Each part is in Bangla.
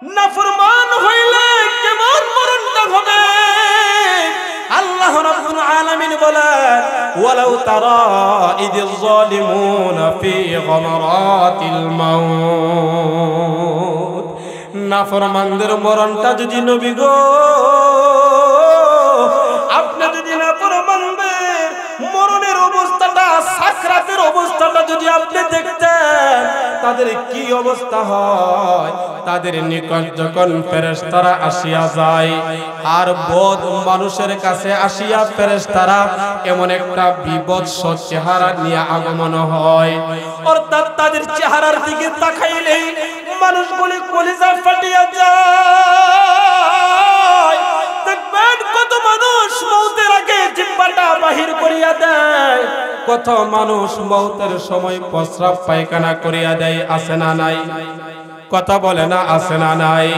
নাফরমান হইলে কেমন মরণটা হবে আল্লাহ রাব্বুল আলামিন বলেন ওয়ালাউ তারা ইযিল যালিমুনা ফি গামারাতিল মাউত নাফরমানদের মরণটা যদি নবী গো আপনি যদি নাফরমানদের মরণের অবস্থাটা সাকরাতের অবস্থাটা যদি আপনি দেখতেন তাদের কি অবস্থা হয় তাদের নিকট যখন ফেরেশতারা আসিয়া যায় আর বদ মানুষের কাছে আসিয়া ফেরেশতারা এমন একটা বিভৎস চেহারা নিয়ে আগমন হয় অর্থাৎ তাদের চেহারার দিকে তাকাইলেই মানুষগুলি কলিজা ফাটিয়া যায় দেখবেন কত মানুষ মওতের আগে জিহ্বাটা বাহির করিয়া দেয় কত মানুষ মওতের সময় প্রস্রাব পায়খানা করিয়া দেয় আছে না নাই কথা বলে না আছে না নাই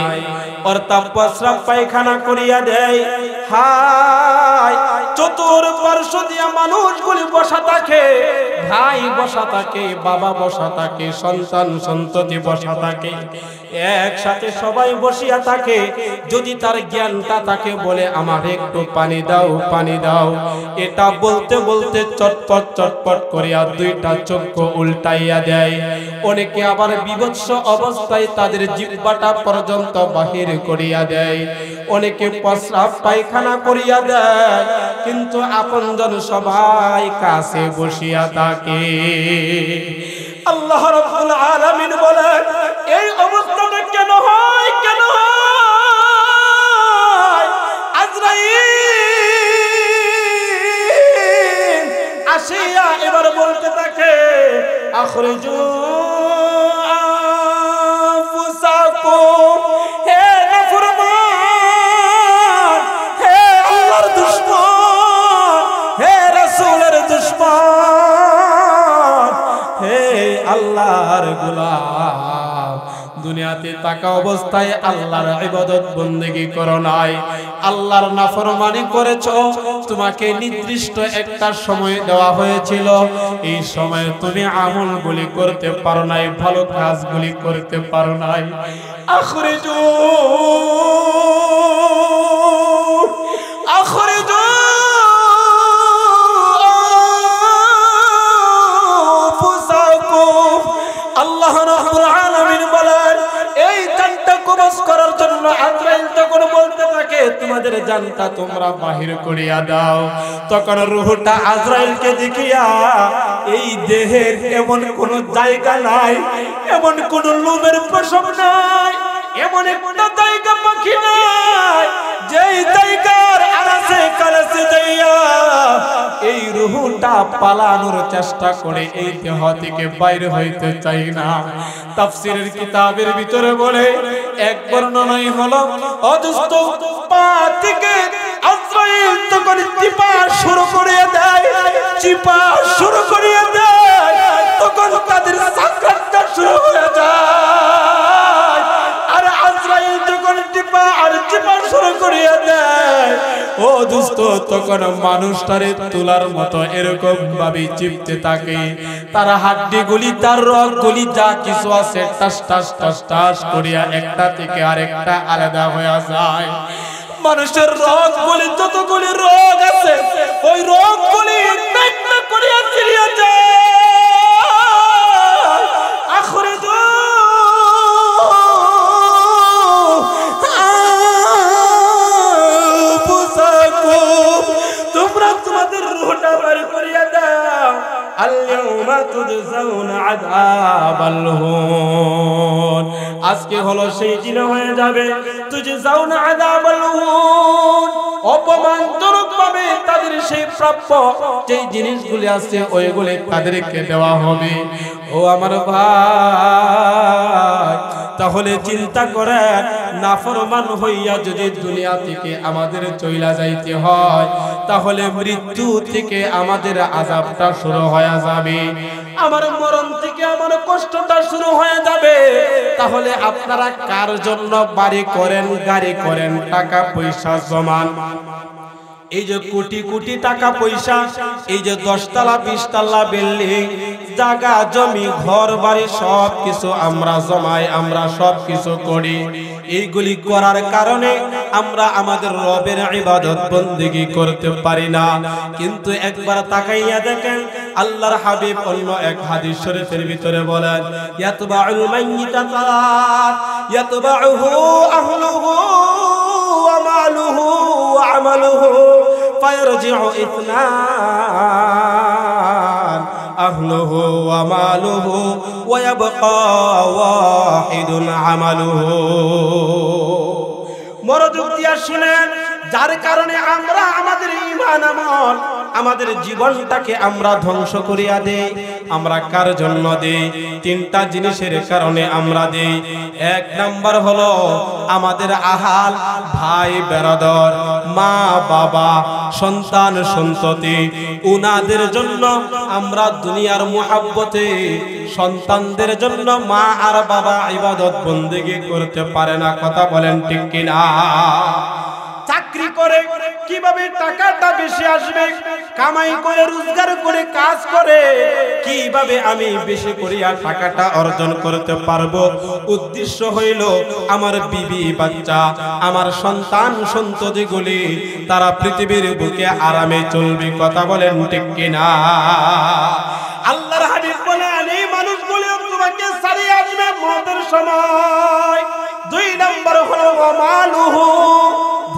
অর্থাৎ প্রস্রাব পায়খানা করিয়া দেয় হায় চতুর্পার্শ্ব দিয়া মানুষগুলি বসা থাকে ভাই বসা থাকে বাবা বসা থাকে সন্তান সন্ততি বসা থাকে একসাথে সবাই বসিয়া থাকে যদি তার জ্ঞানটা থাকে বলে আমার একটু পানি দাও এটা বলতে বলতে চটপট চটপট করিয়া দুইটা চক্ষু উল্টাইয়া দেয় অনেকে আবার বিভৎস অবস্থায় তাদের জিহ্বাটা পর্যন্ত বাহির করিয়া দেয় অনেকে প্রস্রাব পায়খানা করিয়া দেয় কিন্তু আপনজন সবাই কাছে বসিয়া থাকে আল্লাহ রাব্বুল আলামিন বলেন এই অবস্থাটা কেন হয় আজরাইল আসিয়া এবার বলতে থাকে আখরিজু আনফুসাকুম হে নাফরমান হে আল্লাহর দুশমন হে রাসূলের দুশমন হে আল্লাহর গোলাম দুনিয়াতে থাকা অবস্থায় আল্লাহর ইবাদত বندگی করো নাই আল্লাহর নাফরমানি করেছো তোমাকে নির্দিষ্ট একটা সময় দেওয়া হয়েছিল এই সময়ে তুমি আমলগুলি করতে পারো নাই ভালো কাজগুলি করতে পারো নাই আখরিজু আল্লাহ রাব্বুল আলামিন বলেন এই জানটা কবজ করার জন্য আজরাইল তখন বলতে থাকে তোমাদের জানটা তোমরা বাহির করিয়া দাও তখন রূহটা আজরাইলকে দেখিয়া এই দেহের এমন কোন জায়গা নাই এমন কোন লোমের পশম নাই এমন একটা জায়গা বাকি নাই যেই জায়গার আরাসে কালাসে যাইয়া এই রূহটা পালানোর চেষ্টা করে এই দেহ থেকে বাইরে হইতে চাই না তাফসীরের কিতাবের ভিতরে বলে এক বর্ণনাই হলো অদুস্ত পা থেকে আজরাইল তখন চিপা শুরু করিয়া দেয় তখন তাদের সাকরাতটা শুরু হয়ে যায় আর আজরাইল যখন চিপা শুরু করিয়া দেয় ও দোস্ত তখন মানুষটারে তুলার মতো এরকম ভাবে চিপতে থাকে তার হাড্ডি গুলি তার রগ গুলি যা কিছু আছে টাস টাস টাস টাস করিয়া একটা থেকে আরেকটা আলাদা হয়ে যায় মানুষের রগ গুলি যতগুলি রগ আছে ওই রগ গুলি একটা একটা করিয়া ছিড়িয়া যায় আখরিজু তোমরা তোমাদের রূহটা বের করিয়া দাও আল-ইয়াউমা তুজজাউনা আযাবাল হুন আজকে হলো সেই দিন হয়ে যাবে তুজজাউনা আযাবাল হুন অপমানজনক ভাবে তাদের সেই প্রাপ্য যেই জিনিসগুলি আছে ওইগুলি তাদেরকে দেওয়া হবে ও আমার ভাই তাহলে চিন্তা করে নাফরমান হইয়া যদি দুনিয়া থেকে আমাদের চইলা যাইতে হয় তাহলে মৃত্যু থেকে আমাদের আযাবটা শুরু হয়ে যাবে আমার মরণ থেকে আমার কষ্টটা শুরু হয়ে যাবে তাহলে আপনারা কার জন্য বাড়ি করেন গাড়ি করেন টাকা পয়সা জমান এই যে কোটি কোটি টাকা পয়সা, এই যে 10 তলা 20 তলা বিল্ডিং, জায়গা জমি ঘর বাড়ি সব কিছু আমরা জমাই, আমরা সব কিছু করি। এইগুলি করার কারণে আমরা আমাদের রবের ইবাদত বন্দেগী করতে পারি না। কিন্তু একবার তাকাইয়া দেখেন, আল্লাহর হাবিব অন্য এক হাদিস শরীফের ভিতরে বলেন, ইয়াতবাউল মাইয়িতা তালাত ইয়াতবাউহু আহলুহু ওয়া মালুহু ওয়া আমালুহু ফায়ারজিউ ইথনান আহলুহু ওয়া মালুহু ওয়া ইয়াবকা ওয়াহিদুন আমালুহু। মনোযোগ দিয়া শুনেন, যার কারণে আমরা আমাদের ঈমান আমল, আমাদের জীবনটাকে আমরা ধ্বংস করিয়া দেই। আমরা কার জন্য দেই? তিনটা জিনিসের কারণে আমরা দেই। এক নাম্বার হলো আমাদের আহাল, ভাই বেরাদর, মা বাবা, সন্তান সন্ততি, উনাদের জন্য আমরা দুনিয়ার মুহাব্বতে সন্তানদের জন্য মা আর বাবা ইবাদত বন্দেগী করতে পারে না। কথা বলেন ঠিক কিনা? চাকরি করে কিভাবে টাকাটা বেশি আসবে, কামাই করে রোজগার করে কাজ করে কিভাবে আমি বেশি করিয়া টাকাটা অর্জন করতে পারবো, উদ্দেশ্য হইল আমার বিবি বাচ্চা, আমার সন্তান সন্ততিগুলি তারা পৃথিবীর বুকে আরামে চলবে। কথা বলেন ঠিক কিনা? আল্লাহর হাবিব বলেন, এই মানুষগুলো তোমাকে ছাড়িয়ে আসবে মওতের সময়। দুই নম্বর হলো মালুহু,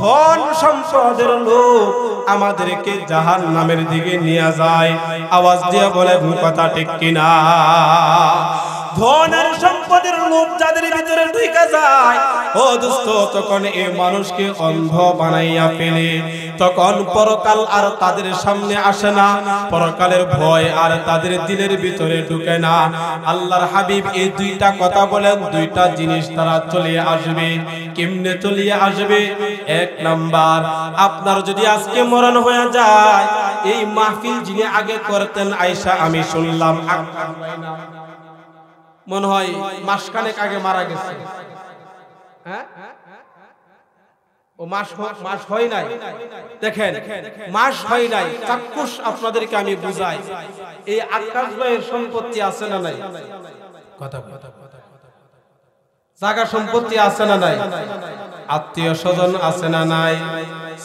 ধন সম্পদের লোক আমাদেরকে জাহান্নামের দিকে নিয়ে যায়। আওয়াজ দিয়ে বলেন কথা ঠিক কিনা? ধন আর সম্পদের লোভ যাদের ভিতরে ঢুকে যায়, ও দোস্ত, তখন এই মানুষকে অন্ধ বানাইয়া ফেলে। তখন পরকাল আর তাদের সামনে আসে না, পরকালের ভয় আর তাদের দিলের ভিতরে ঢুকে না। আল্লাহর হাবিব এই দুইটা কথা বলেন, দুইটা জিনিস তারা চলে আসবে। কেমনে চলে আসবে? এক নাম্বার, আপনার যদি আজকে মরণ হয়ে যায়, এই মাহফিল যিনি আগে করতেন আয়েশা, আমি শুনলাম মনে হয় মাসখানেক আগে মারা গেছে। হ্যাঁ, ও মাস হয় নাই। দেখেন, মাস হয় নাই। চাক্ষুষ আপনাদেরকে আমি বুঝাই, এই আকাশ ভাইয়ের সম্পত্তি আছে না নাই? জায়গা সম্পত্তি আছে না নাই? আত্মীয় স্বজন আছে না নাই?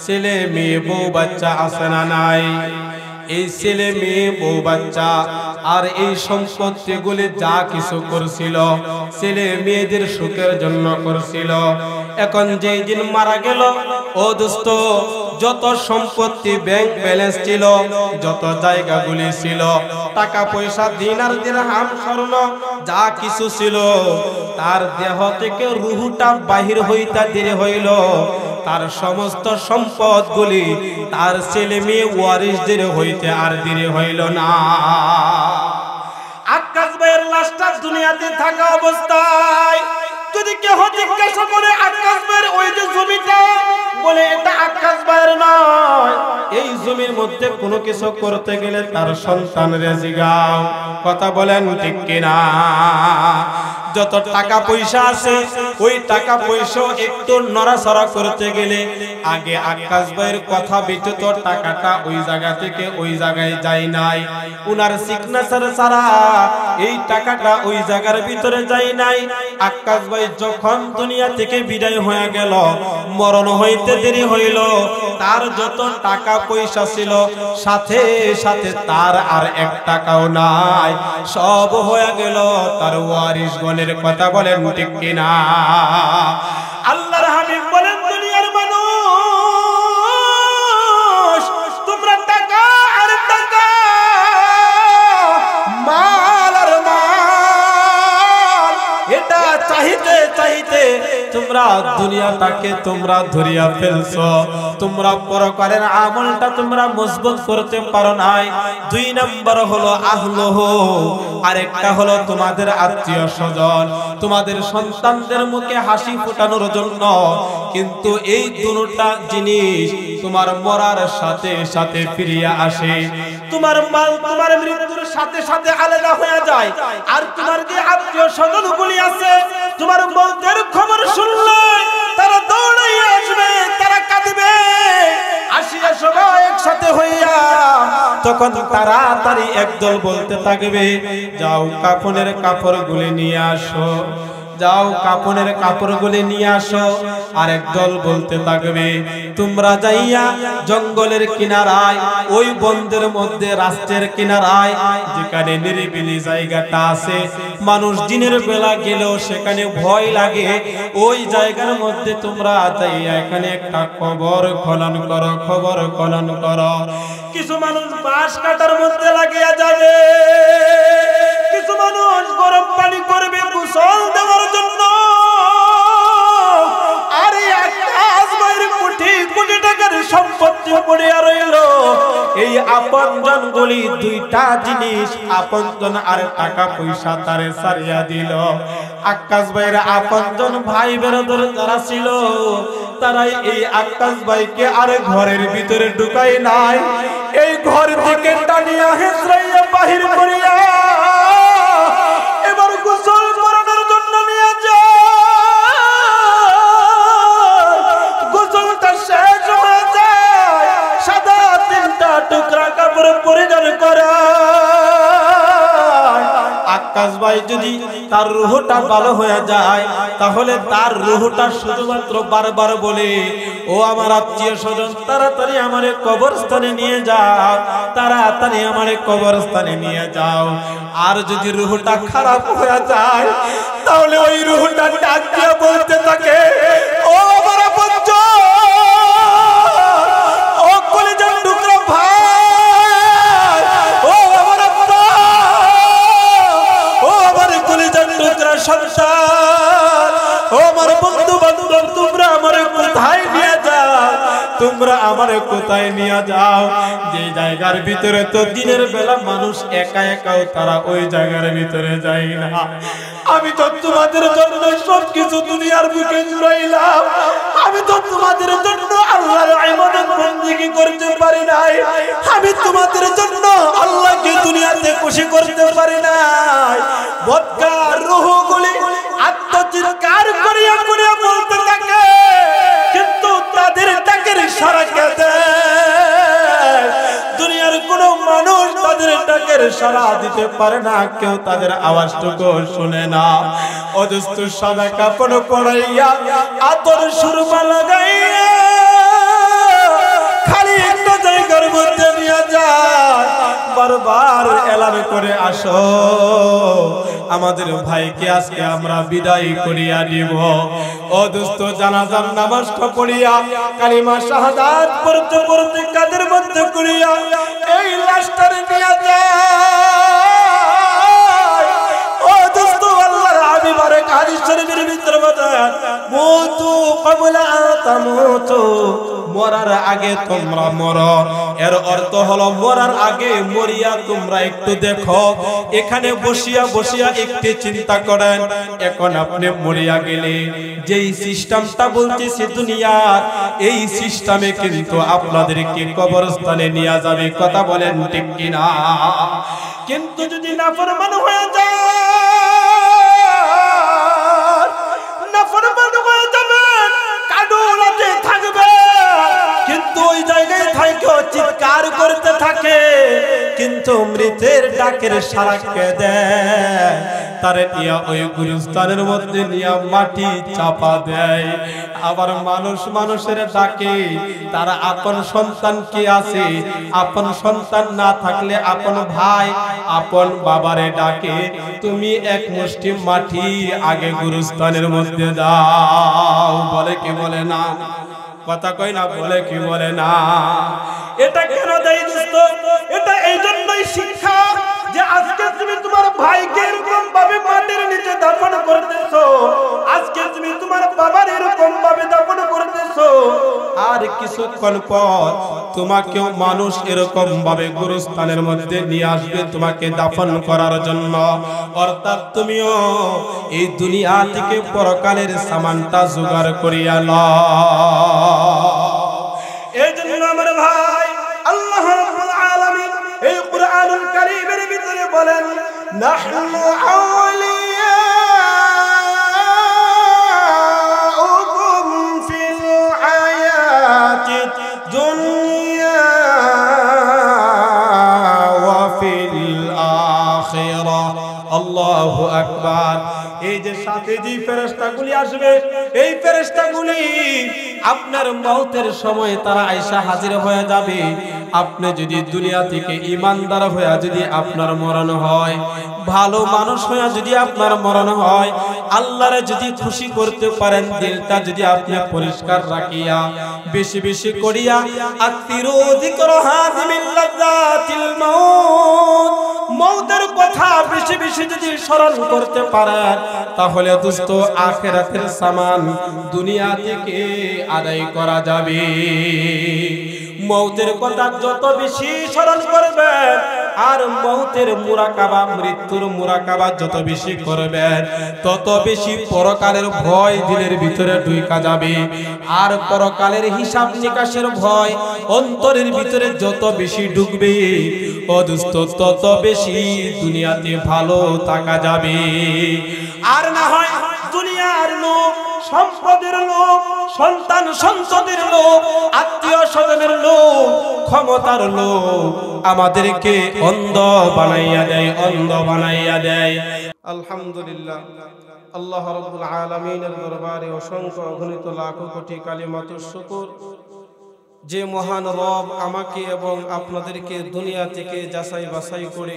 ছেলে মেয়ে বউ বাচ্চা আছে না নাই? এই ছেলে মেয়ে বউ বাচ্চা আর এই সম্পত্তিগুলি যা কিছু করছিল, ছেলে মেয়েদের সুখের জন্য করছিল। এখন যেই দিন মারা গেল, ও দোস্ত, যত সম্পত্তি ব্যাংক ব্যালেন্স ছিল, যত জায়গাগুলি ছিল, টাকা পয়সা, দিনার দিরহাম স্বর্ণ যা কিছু ছিল, তার দেহ থেকে রুহুটা বাহির হইতে দেরি হইল। তার সমস্ত সম্পদগুলি তার ছেলে মেয়ে ওয়ারিসদের হইতে আর দেরি হইল না। আকাশ ভাইয়ের লাশটা দুনিয়াতে থাকা অবস্থায় যদি কেউ জিজ্ঞাসা করে আকাশ ভাইয়ের ওই যে জমিটা, বলে এটা আকাশ ভাইয়ের নয়, এই জমির মধ্যে কোনো কিছু করতে গেলে তার সন্তানরে জিগাও। কথা বলেন ঠিক কিনা? যত টাকা পয়সা আছে, ওই টাকা পয়সা একটু নড়াচড়া করতে গেলে আগে আকাশ ভাইয়ের কথা ব্যতীত টাকাটা ওই জায়গা থেকে ওই জায়গায় যায় নাই। উনার সিগনেচার ছাড়া এই টাকাটা ওই জায়গার ভিতরে যায় নাই। আকাশ ভাই যখন দুনিয়া থেকে বিদায় হয়ে গেল, মরণ হইতে দেরি হইল, তার যত টাকা পয়সা ছিল সাথে সাথে তার আর 1 টাকাও নাই, সব হয়ে গেল তার ওয়ারিসগণের। কথা বলেন ঠিক কিনা? আল্লাহর হাবিব বলেন, দুনিয়ার মানুষ, তোমরা টাকা আর টাকা, মাল আর মাল, এটা চাইতে চাইতে তোমরা দুনিয়াটাকে তোমরা ধরিয়া ফেলছো। তোমরা পরকালের আমলটা তোমরা মজবুত করতে পারো নাই। 2 নম্বর হলো আহলুহু, আরেকটা হলো তোমাদের আত্মীয় স্বজন, তোমাদের সন্তানদের মুখে হাসি ফোটানোর জন্য। কিন্তু এই দুটোটা জিনিস তোমার মরার সাথে সাথে ফিরিয়া আসে। তোমার মাল তোমার মৃত্যুর সাথে সাথে আলাদা হয়ে যায়। আর তোমার যে আত্মীয় স্বজনগুলি আছে, তোমার মৌতের খবর শুনলে তারা দৌড়াইয়া আসবে, তারা কাঁদবে, আসিয়া সবাই তখন তাড়াতাড়ি একদল বলতে থাকবে, যাও কাফনের কাপড়গুলি নিয়ে আসো, যাও কাপনের কাপড়গুলি নিয়ে আসো। আর একদল বলতে থাকবে, তোমরা যাইয়া জঙ্গলের কিনারায়, ওই বনদের মধ্যে রাস্তার কিনারায় যেখানে নিরিবিলি জায়গাটা আছে, মানুষ দিনের বেলা গেলেও সেখানে ভয় লাগে, ওই জায়গার মধ্যে তোমরা যাইয়া এখানে একটা কবর খনন করো, কবর খনন করো। কিছু মানুষ বাঁশ কাটার মধ্যে লাগিয়া যাবে, কিছু মানুষ গরম পানি করবে গোসল দেওয়ার জন্য। আরে আকাশ বাইরে কোটি কোটি টাকার সম্পত্তি পড়িয়া রইল। এই আপনজন গুলি দুইটা জিনিস, আপনজন আর টাকা পয়সা তারে সারিয়া দিল। আকাশ ভাইয়ের আপনজন ভাই বেরোদর যারা ছিল, তারাই এই আকাশ ভাইকে আর ঘরের ভিতরে ঢুকাই নাই, এই ঘর থেকে টানিয়া হেঁচড়াইয়া বাহির করিয়া এবার গোসল করানোর জন্য নিয়ে যায়। গোসলটা শেষ হয়ে যায়, সাদা তিনটা টুকরা কাপড় পরিধান করা। আকাশ ভাই যদি তার রূহটা ভালো হয়ে যায়, তাহলে তার রূহটা শুধুমাত্র বারবার বলে, ও আমার আত্মীয় স্বজন, তাড়াতাড়ি আমারে কবরস্থানে নিয়ে যাও, তাড়াতাড়ি আমারে কবরস্থানে নিয়ে যাও। আর যদি রূহটা খারাপ হয়ে যায়, তাহলে ওই রূহটা ডাক দিয়ে বলতে থাকে, ও আমার আপনজন, ও কলিজার টুকরা ভাই, ও আমার আব্বা, ও আমার কলিজার টুকরা সন্তান, ও আমার বন্ধু বান্ধব, তোমরা আমারে কোথায় নিয়ে যাও, তোমরা আমারে কোথায় নিয়ে যাও? যে জায়গার ভিতরে তো দিনের বেলা মানুষ একা একাও তারা ওই জায়গার ভিতরে যায় না। আমি তো তোমাদের জন্য সবকিছু দুনিয়ার বুকে জুড়াইলাম, আমি তো তোমাদের জন্য আল্লাহর ইবাদত বন্দেগী করতে পারি নাই, আমি তোমাদের জন্য আল্লাহকে দুনিয়াতে খুশি করতে পারি নাই। বদকার রূহগুলি আত্মচিৎকার করিয়া করিয়া বলতে থাকে, কিন্তু তাদের ডাকের সাড়া কে দেয়? দুনিয়ার কোনো মানুষ তাদের ডাকের সাড়া দিতে পারে না, কেউ তাদের আওয়াজটুকু শুনে না। অদস্ত সাদা কাপড় পরাইয়া, আতর সুরমা লাগাইয়া খালি একটা জায়গার মধ্যে নিয়ে যায়, বারবার এলান করে, আসো আমাদের ভাইকে আজকে আমরা বিদায় করিয়া দিব। ও দোস্ত, জানাজার নামাজটা পড়িয়া কালিমা শাহাদাত পড়তে পড়তে কাদের মধ্যে করিয়া এই লাশটারে নিয়ে যায়। ও দোস্ত, আল্লাহর হাবিব আরেক হাদিস শরীফের ভিতরে বলেন, মুতু ক্বাবলা আন তামুতু, মরার আগে তোমরা মরো। এর অর্থ হলো মরার আগে মরিয়া তোমরা একটু দেখো, এখানে বসিয়া বসিয়া একটু চিন্তা করেন, এখন আপনি মরিয়া গেলে যেই সিস্টেমটা বলতেছি দুনিয়ার, এই সিস্টেমে কিন্তু আপনাদেরকে কবরস্থানে নিয়ে যাবে। কথা বলেন ঠিক কিনা? কিন্তু যদি নাফরমান হয়ে যায়, নাফরমান হয়ে যাবেন, কাডুলাতে থাকবে, কিন্তু ওই জায়গায় থাইকেও চিৎকার করতে থাকে, কিন্তু মৃতের ডাকের সাড়া কে দেয়? তারে নিয়া ওই গুরুস্থানের মধ্যে নিয়া মাটি চাপা দেয়। আবার মানুষ মানুষের ডাকে, তারা আপন সন্তান কে আছে, আপন সন্তান না থাকলে আপন ভাই, আপন বাবারে ডাকে, তুমি এক মুষ্টি মাটি আগে গুরুস্থানের মধ্যে দাও। বলে কি বলে না? কথা কই না, বলে কি বলে না? এটা কেন দেয় দোস্ত? এটা এই জন্যই শিক্ষা যে আজকে তুমি তোমার ভাইকে এরকম ভাবে মাটির নিচে দাফন করতেছো, আজকে তুমি তোমার বাবার এরকম ভাবে দাফন করতেছো, আর কিছুক্ষণ পর তোমাকেও মানুষ এরকম ভাবে গুরুস্থানের মধ্যে নিয়ে আসবে তোমাকে দাফন করার জন্য। অর্থাৎ তুমিও এই দুনিয়া থেকে পরকালের সামানটা জোগাড় করিয়া লও। এই জন্য আমার ভাই, আল্লাহ রাব্বুল আলামিন এই কুরআনুল কারীমের ভিতরে বলেন, নাহনু আউলিয়াউকুম ফিল হায়াতিদ দুনিয়া আকবার। এই যে সাথে যে ফেরেশতাগুলি আসবে, এই ফেরেশতাগুলি আপনার মওতের সময় তারা আয়েশা হাজির হয়ে যাবে। আপনি যদি দুনিয়া থেকে ঈমানদার হয়ে যদি আপনার মরণ হয়, ভালো মানুষ হয়ে যদি আপনার মরণ হয়, আল্লাহরে যদি খুশি করতে পারেন, দিলটা যদি আপনি পরিষ্কার রাখিয়া বেশি বেশি করিয়া আক্তিরু যিকরা হাযিমিল লাযাতিল মাউত, মওতের কথা বেশি বেশি যদি স্মরণ করতে পারেন, তাহলে দোস্ত আখিরাতের সামান দুনিয়া থেকে আদায় করা যাবে। মওতের কথা যত বেশি স্মরণ করবেন আর মওতের মুরাকাবা, মৃত্যুর মুরাকাবা যত বেশি করবেন, তত বেশি পরকালের ভয় দিলের ভিতরে ঢুকা যাবে। আর পরকালের হিসাব নিকাশের ভয় অন্তরের ভিতরে যত বেশি ঢুকবে, ও দোস্ত তত বেশি দুনিয়াতে ভালো থাকা যাবে। আর না হয় দুনিয়ার লোক, সম্পদের লোক, সন্তান সন্ততির লোক, আত্মীয় স্বজনের লোক, ক্ষমতার লোক আমাদেরকে অন্ধ বানাইয়া দেয়, অন্ধ বানাইয়া দেয়। আলহামদুলিল্লাহ, আল্লাহ রাব্বুল আলামিনের দরবারে অসংখ্য অগণিত লাখো কোটি কালিমাতুশ শুকর, যে মহান রব আমাকে এবং আপনাদেরকে দুনিয়া থেকে যাচাই বাছাই করে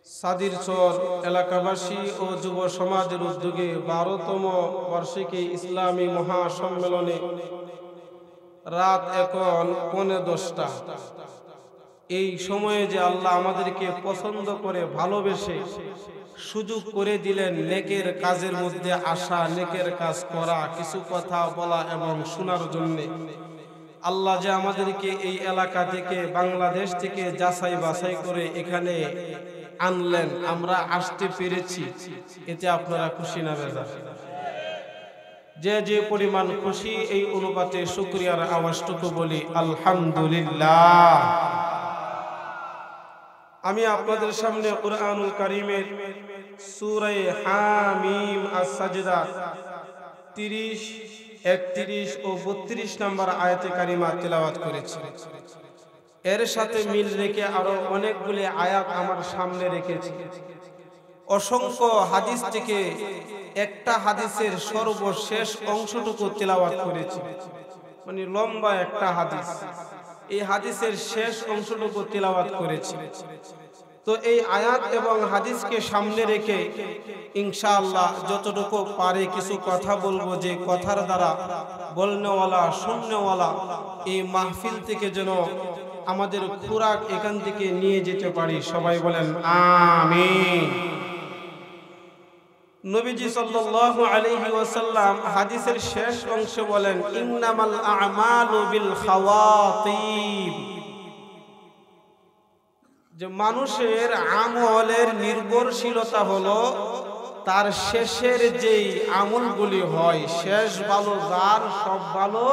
সাদিরচর এলাকাবাসী ও যুব সমাজের উদ্যোগে 12তম বার্ষিকী ইসলামী মহাসম্মেলনে রাত এখন 10:15 এই সময়ে যে আল্লাহ আমাদেরকে পছন্দ করে ভালোবেসে সুযোগ করে দিলেন নেকের কাজের মধ্যে আসা, নেকের কাজ করা, কিছু কথা বলা এবং শোনার জন্য। আল্লাহ যে আমাদেরকে এই এলাকা থেকে, বাংলাদেশ থেকে যাচাই বাছাই করে এখানে আনলেন, আমরা আসতে পেরেছি, এতে আপনারা খুশি না বেজার? যে যে পরিমাণ খুশি এই অনুপাতে শুকরিয়ার আওয়াজটুকু বলি আলহামদুলিল্লাহ। আমি আপনাদের সামনে কুরআনুল কারীমের সূরা হামিম আস-সাজদা 30, 31 ও 32 নম্বর আয়াতে কারিমা তেলাওয়াত করেছি। এর সাথে মিল রেখে আরো অনেকগুলি আয়াত আমার সামনে রেখেছি। অসংখ্য হাদিস থেকে একটা হাদিসের সর্বশেষ অংশটুকু তেলাওয়াত করেছি, মানে লম্বা একটা হাদিস, এই হাদিসের শেষ অংশটুকু তেলাওয়াত করেছি। তো এই আয়াত এবং হাদিসকে সামনে রেখে ইনশাআল্লাহ যতটুকু পারে কিছু কথা বলবো, যে কথার দ্বারা বলনেওয়ালা শুননেওয়ালা এই মাহফিল থেকে যেন আমাদের খুরাক এখান থেকে নিয়ে যেতে পারি। সবাই বলেন আমিন। নবীজি সাল্লাল্লাহু আলাইহি ওয়াসাল্লাম হাদিসের শেষ অংশে বলেন, ইন্নামাল আমালু বিল খাওয়াতিব, যে মানুষের আমলের নির্ভরশীলতা হলো তার শেষের যেই আমলগুলি হয়, শেষ ভালো যার সব ভালো।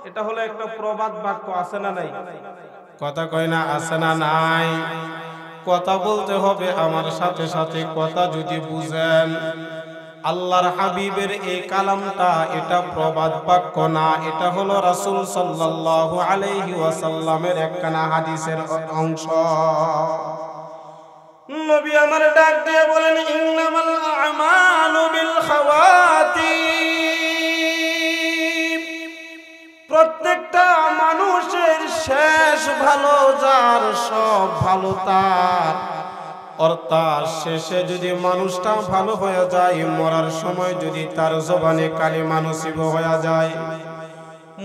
এটা হলো একটা প্রবাদ বাক্য, আছে না নাই? কথা কয় না, আছে না নাই? কথা বলতে হবে আমার সাথে সাথে, কথা যদি বুঝেন। আল্লাহর হাবিবের এই কালামটা এটা প্রবাদ বাক্য না, এটা হলো রাসূল সাল্লাল্লাহু আলাইহি ওয়াসাল্লামের একখানা হাদিসের অংশ। নবী আমার ডাক দিয়ে বলেন, ইন্নামাল আমালু বিল খাওয়াতিম, প্রত্যেকটা মানুষের শেষ ভালো যার সব ভালো তার। অর্থাৎ শেষে যদি মানুষটা ভালো হয়ে যায়, মরার সময় যদি তার জবানে কালিমা নসিব হয়ে যায়,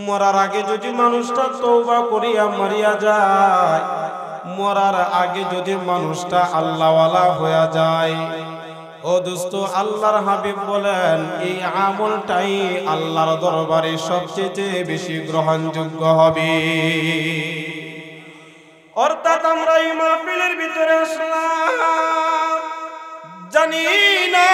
মরার আগে যদি মানুষটা তওবা করিয়া মরিয়া যায়, মরার আগে যদি মানুষটা আল্লাহওয়ালা হয়ে যায়, ও দোস্ত আল্লাহর হাবিব বলেন এই আমলটাই আল্লাহর দরবারে সবচেয়ে বেশি গ্রহণযোগ্য হবে। অর্থাৎ আমরা এই মাহফিলের ভিতরে আসলাম, জানি না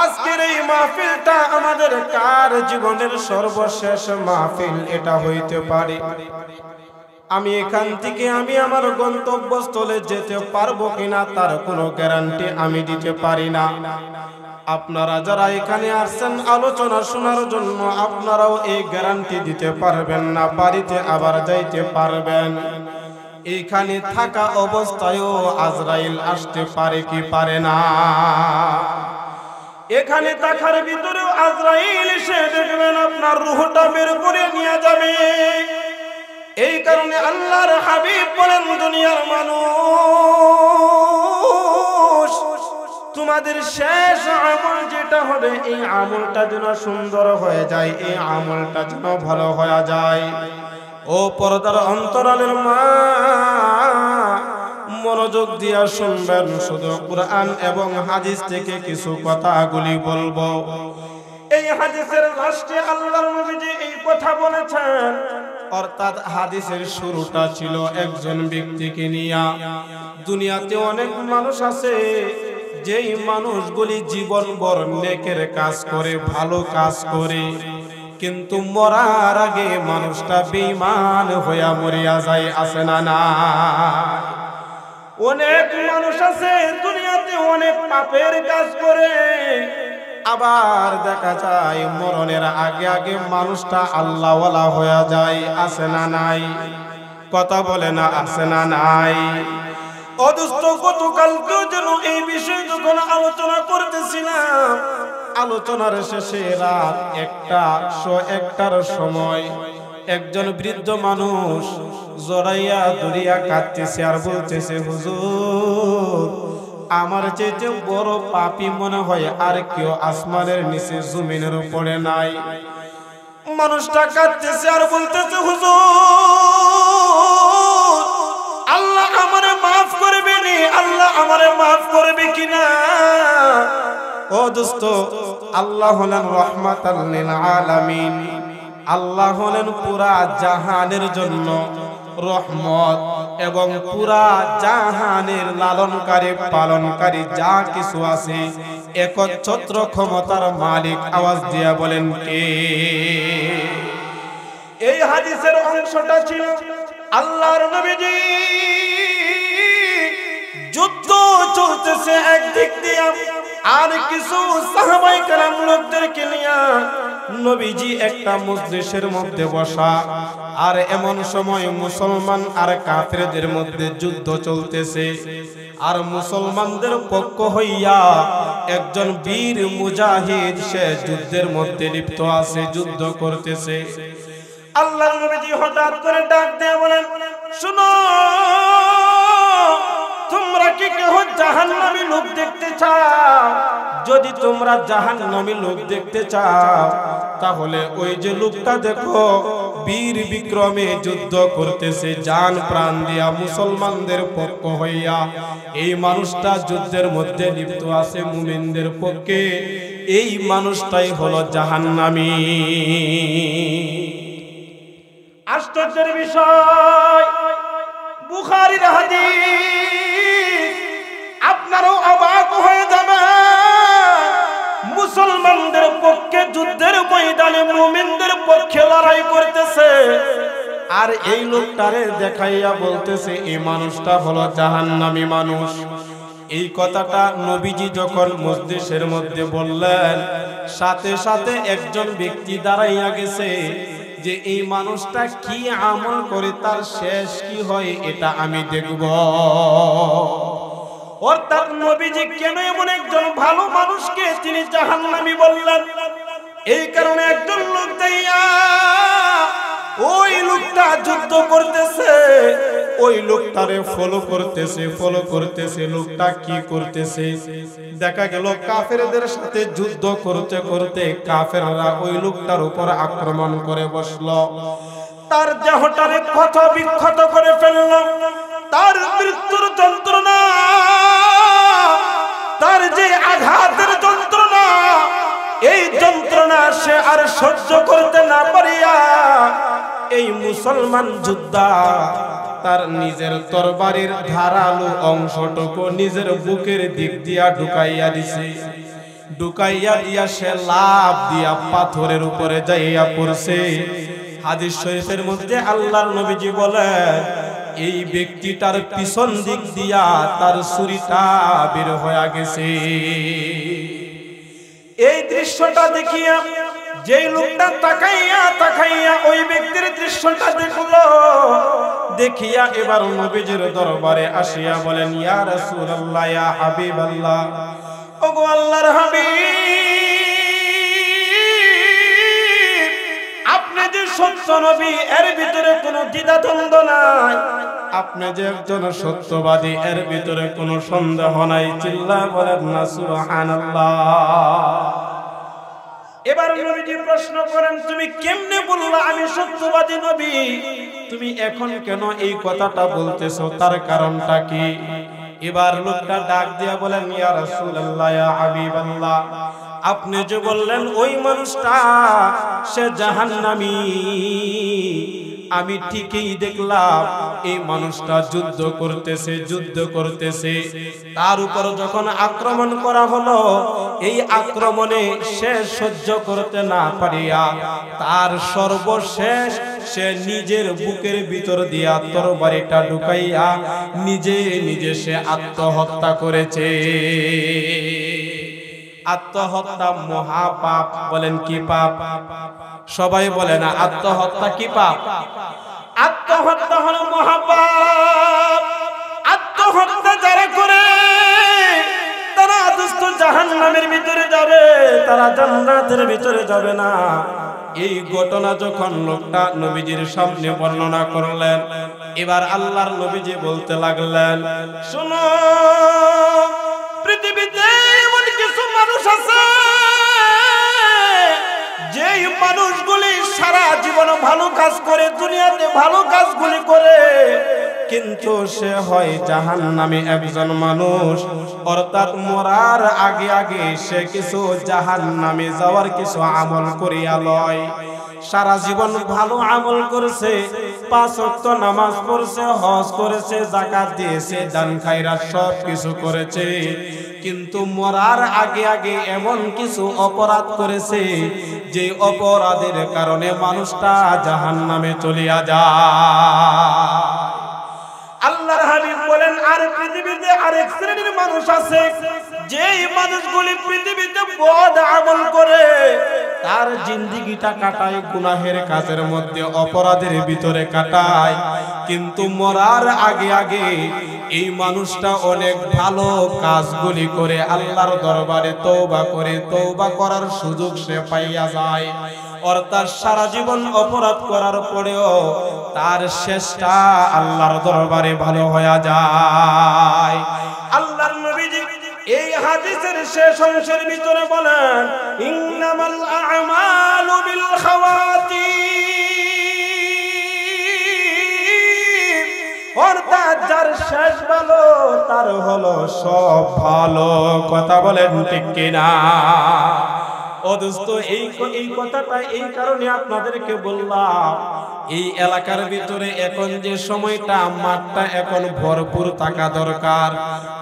আজকের এই মাহফিলটা আমাদের কার জীবনের সর্বশেষ মাহফিল এটা হইতে পারে। আমি এখান থেকে আমি আমার গন্তব্যস্থলে যেতে পারবো কিনা তার কোনো গ্যারান্টি আমি দিতে পারি না। আপনারা যারা এখানে আসছেন আলোচনা শোনার জন্য, আপনারাও এই গ্যারান্টি দিতে পারবেন না, বাড়িতে আবার যাইতে পারবেন এইখানে থাকা অবস্থায়ও আজরাইল আসতে পারে কি পারে না? এখানে থাকার ভিতরেও আজরাইল এসে দেখবেন আপনার রূহটা বের করে নিয়ে যাবে। এই কারণে আল্লাহর হাবিব বলেন, দুনিয়ার মানুষ, তোমাদের শেষ আমল যেটা হবে, এই আমলটা যেন সুন্দর হয়ে যায়, এই আমলটা যেন ভালো হয়ে যায়। ও পর্দার অন্তরালের মা, মনোযোগ দিয়া শুনবেন। শুধু কুরআন এবং হাদিস থেকে কিছু কথাগুলি বলবো। এই হাদিসের লাস্টে আল্লাহর নবীজি এই কথা বলেছেন, অর্থাৎ হাদিসের শুরুটা ছিল একজন ব্যক্তিকে নিয়ে। দুনিয়াতে অনেক মানুষ আছে, যেই মানুষগুলি জীবনভর নেকের কাজ করে, ভালো কাজ করে, কিন্তু মরার আগে মানুষটা বেঈমান হইয়া মরিয়া যায়। আছে না না? অনেক মানুষ আছে দুনিয়াতে অনেক পাপের কাজ করে, আবার দেখা যায় মরণের আগে আগে মানুষটা আল্লাহওয়ালা হয়ে যায়। আছে না নাই? কথা বলে না, আছে না নাই? অদুষ্ট গতকালকেও যেন এই বিষয়ে যখন আলোচনা করতেছিলাম, আলোচনার শেষে রাত 1টার সময় একজন বৃদ্ধ মানুষ জড়াইয়া দড়িয়া কাঁদতেছে আর বলতেছে, হুজুর, আমার চেয়ে বড় পাপী মনে হয় আর কেউ আসমানের নিচে জমিনের উপরে নাই। মানুষটা কাঁদতেছে আর বলতেছে, হুজুর, আল্লাহ আমারে মাফ করবে নি, আল্লাহ আমারে মাফ করবে কিনা? ও দোস্ত, আল্লাহ হলেন রাহমাতাল লিল আলামিন। আল্লাহ হলেন পুরা জাহানের জন্য রহমত এবং পুরা জাহানের লালনকারী পালনকারী যা কিছু আছে একচ্ছত্র ক্ষমতার মালিক। আওয়াজ দিয়া বলেন কে? এই হাদিসের অংশটা ছিল আল্লাহর নবীজি যুদ্ধ চলতেছে একদিক দিয়া, আর কিছু সাহাবায়ে কেরাম লোকদেরকে নিয়ে নবীজি একটা মজলিসের মধ্যে বসা। আর এমন সময় মুসলমান আর কাফেরদের মধ্যে যুদ্ধ চলতেছে, আর মুসলমানদের পক্ষ হইয়া একজন বীর মুজাহিদ সে যুদ্ধের মধ্যে লিপ্ত আছে, যুদ্ধ করতেছে। আল্লাহর নবীজি হঠাৎ করে ডাক দিয়ে বলেন, শুনো, তোমরা কি কেউ জাহান্নামী লোক দেখতে চাও? যদি তোমরা জাহান্নামী লোক দেখতে চাও, তাহলে ওই যে লোকটা দেখো বীর বিক্রমে যুদ্ধ করতেছে জান প্রাণ দিয়া মুসলমানদের পক্ষ হইয়া, এই মানুষটা যুদ্ধের মধ্যে লিপ্ত আছে মুমিনদের পক্ষে, এই মানুষটাই হলো জাহান্নামী। আশ্চর্যের বিষয়, বুখারীর হাদিস, আপনারাও অবাক হয়ে যাবেন। মুসলমানদের পক্ষে যুদ্ধের ময়দানে মুমিনদের পক্ষে লড়াই করতেছে, আর এই লোকটারে দেখাইয়া বলতেছে এই মানুষটা হলো জাহান্নামী মানুষ। এই কথাটা নবীজি যখন মজলিসের মধ্যে বললেন, সাথে সাথে একজন ব্যক্তি দাঁড়াইয়া গেছে যে এই মানুষটা কি আমল করে, তার শেষ কি হয় এটা আমি দেখব। অর্থাৎ নবীজি কেন এমন একজন ভালো মানুষকে তিনি জাহান্নামী বললেন? এই কারণে একজন লোক যাইয়া ওই লোকটা যুদ্ধ করতেছে, ওই লোকটারে ফলো করতেছে। লোকটা কি করতেছে? দেখা গেল কাফেরদের সাথে যুদ্ধ করতে করতে কাফেররা ওই লোকটার উপর আক্রমণ করে বসলো, তার দেহটারে ক্ষত বিক্ষত করে ফেলল। তার মৃত্যুর যন্ত্রণা, তার যে আঘাতের যন্ত্রণা, এই যন্ত্রণা সে আর সহ্য করতে না পারিয়া এই মুসলমান যোদ্ধা তার নিজের তরবারির ধারালো অংশটুকু নিজের বুকের দিক দিয়া ঢুকাইয়া দিছে। ঢুকাইয়া দিয়া সে লাফ দিয়া পাথরের উপরে যাইয়া পড়ছে। হাদিস শরীফের মধ্যে আল্লাহর নবীজি বলেন, এই ব্যক্তিটার পিছন দিক দিয়া তার ছুরিটা বের হয়ে গেছে। এই দৃশ্যটা দেখিয়া যেই লোকটা তাকাইয়া ওই ব্যক্তির দৃশ্যটা দেখলো, দেখিয়া এবার নবীজির দরবারে আসিয়া বলেন, ইয়া রাসূলুল্লাহ, ইয়া হাবিবাল্লাহ, ওগো আল্লাহর হাবিব, আপনি যে সত্য নবী এর ভিতরে কোনো দ্বিধাদ্বন্দ্ব নাই, আপনি যে একজন সত্যবাদী এর ভিতরে কোনো সন্দেহ নাই। চিল্লায় বলেন না সুবহানাল্লাহ। এবার নবীজি প্রশ্ন করেন, তুমি কেমনে বললা আমি সত্যবাদী নবী? তুমি এখন কেন এই কথাটা বলতেছো, তার কারণটা কি? এবার লোকটা ডাক দিয়া বলেন, ইয়া রাসূলুল্লাহ, ইয়া হাবিবাল্লাহ, আপনি যে বললেন ওই মানুষটা সে জাহান্নামী, আমি ঠিকই দেখলাম এই মানুষটা যুদ্ধ করতেছে। তার উপর যখন আক্রমণ করা হলো, এই আক্রমণে সে সহ্য করতে না পারিয়া তার সর্বশেষ সে নিজের বুকের ভিতর দিয়া তরবারিটা ঢুকাইয়া নিজে সে আত্মহত্যা করেছে। আত্মহত্যা মহাপাপ। বলেন কি পাপ? সবাই বলে না আত্মহত্যা কি পাপ? আত্মহত্যা হলো মহাপাপ। আত্মহত্যা যারা করে তারা দোস্ত জাহান্নামের ভিতরে যাবে, তারা জান্নাতের ভিতরে যাবে না। এই ঘটনা যখন লোকটা নবীজির সামনে বর্ণনা করলেন, এবার আল্লাহর নবীজি বলতে লাগলেন, শোনো, পৃথিবীতে এমন কিছু মানুষ আছে যেই মানুষগুলি সারা জীবন ভালো কাজ করে, দুনিয়াতে ভালো কাজগুলি করে, কিন্তু সে হয় জাহান্নামী একজন মানুষ। অর্থাৎ মরার আগে সে কিছু জাহান্নামে যাওয়ার কিছু আমল করিয়া লয়। সারা জীবন ভালো আমল করেছে, 5 ওয়াক্ত নামাজ পড়ছে, হজ করেছে, যাকাত দিয়েছে, দান খায়রাত সব কিছু করেছে, কিন্তু মরার আগে এমন কিছু অপরাধ করেছে যে অপরাধের কারণে মানুষটা জাহান্নামে চলিয়া যায়। আল্লাহর হাবিব বলেন, আর পৃথিবীতে আরেক শ্রেণীর মানুষ আছে যেই মানুষগুলি পৃথিবীতে বদ আমল করে, তার জিন্দেগিটা কাটায় গুনাহের কাজের মধ্যে, অপরাধের ভিতরে কাটায়, কিন্তু মরার আগে এই মানুষটা অনেক ভালো কাজগুলি করে আল্লাহর দরবারে তওবা করে, তওবা করার সুযোগ সে পাইয়া যায়। অর্থাৎ সারা জীবন অপরাধ করার পরেও তার শেষটা আল্লাহর দরবারে ভালো হয়ে যায়। আল্লাহর নবীজি এই হাদিসের শেষ অংশের ভিতরে বলেন, ইন্নামাল আ'মালু বিল খাওয়াতিম, অর্থাৎ যার শেষ ভালো তার হলো সব ভালো। কথা বলেন ঠিক কিনা? ও দোস্ত, এই কথাটা এই কারণে আপনাদেরকে বললাম, এই এলাকার ভিতরে এখন যে সময়টা, মাঠটা এখন ভরপুর থাকা দরকার।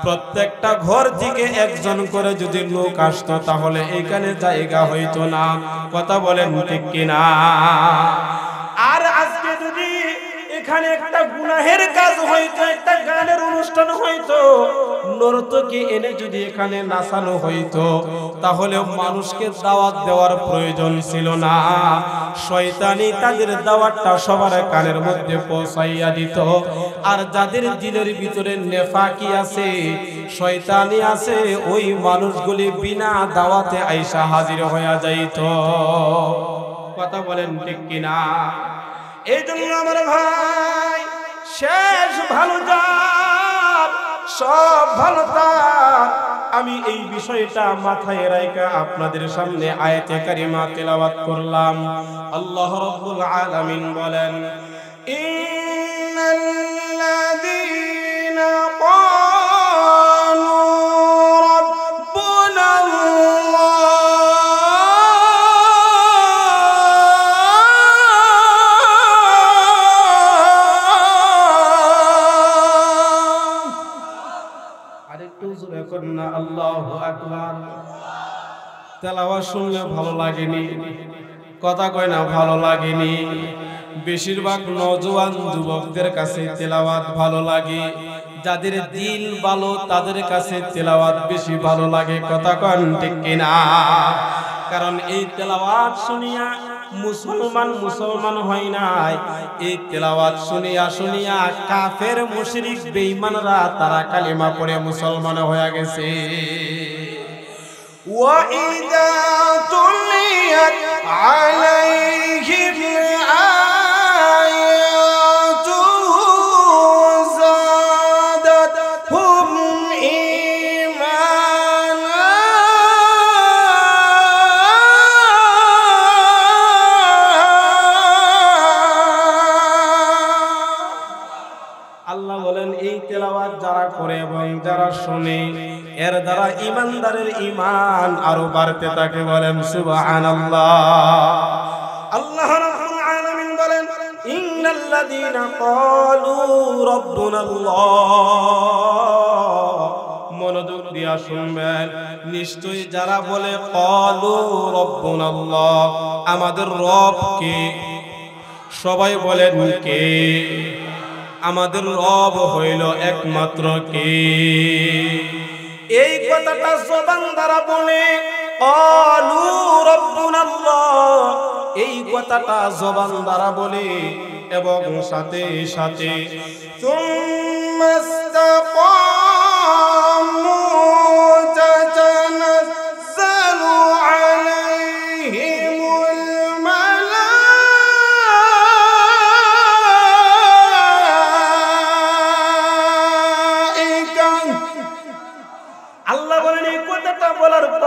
প্রত্যেকটা ঘর থেকে একজন করে যদি লোক আসতো তাহলে এখানে জায়গা হইতো না। কথা বলেন ঠিক কিনা? আর আজকে যদি এখানে একটা গুনাহের কাজ হইতো, একটা গানের অনুষ্ঠান হইতো, নর্তকী এনে যদি এখানে নাচানো হইতো, তাহলে মানুষকে দাওয়াত দেওয়ার প্রয়োজন ছিল না। শয়তানি তাদের দাওয়াতটা সবার কানের মধ্যে পৌঁছাইয়া দিত। আর যাদের দিলের ভিতরে নেফাকি আছে, শয়তানি আছে, ওই মানুষগুলি বিনা দাওয়াতে আইসা হাজির হইয়া যাইত। কথা বলেন ঠিক কিনা? এই জন্য আমার ভাই, শেষ ভালো যার, সব ভালো তার। আমি এই বিষয়টা মাথায় রাখা আপনাদের সামনে আয়াতে কারিমা তেলাওয়াত করলাম। আল্লাহ রাব্বুল আলামিন বলেন, ইন্নাল্লাযীনা ক্বালু রাব্বুনা আল্লাহু আকবার। তেলাওয়াত শুনলে ভালো লাগেনি? কথা কয় না ভালো লাগেনি? বেশিরভাগ নওজোয়ান যুবকদের কাছে তেলাওয়াত ভালো লাগে, যাদের দিল ভালো তাদের কাছে তেলাওয়াত বেশি ভালো লাগে। কথা কন ঠিক কিনা? কারণ এই তেলাওয়াত শুনিয়া মুসলমান হয় নাই। এই তেলাওয়াত শুনিয়া শুনিয়া কাফের মুশরিক বেঈমানরা তারা কালিমা পড়ে মুসলমান হয়ে গেছে। ওয়া ইযা তুলিয়াত আলাইহিম যারা করে এবং যারা শুনে এর দ্বারা ঈমানদারের ঈমান আরো বাড়তে থাকে। বলেন সুবহানাল্লাহ। আল্লাহ রাব্বুল আলামিন বলেন ইন্নাল্লাযীনা ক্বালু রাব্বুনাল্লাহ, মনোযোগ দিয়া শুনবেন, নিশ্চয়ই যারা বলে ক্বালু রাব্বুনাল্লাহ, আমাদের রব কে? সবাই বলেন কে? আমাদের রব হইল একমাত্র কে? এই কথাটা জবান দ্বারা বলে ক্বালু রাব্বুনাল্লাহ, এই কথাটা জবান দ্বারা বলে এবং সাথে সাথে সুম্মাস্তাকামু তাতানাজ্জালু আলাইহিমুল মালাইকা। আল্লাহ বলেন এই কথাটা বলার পর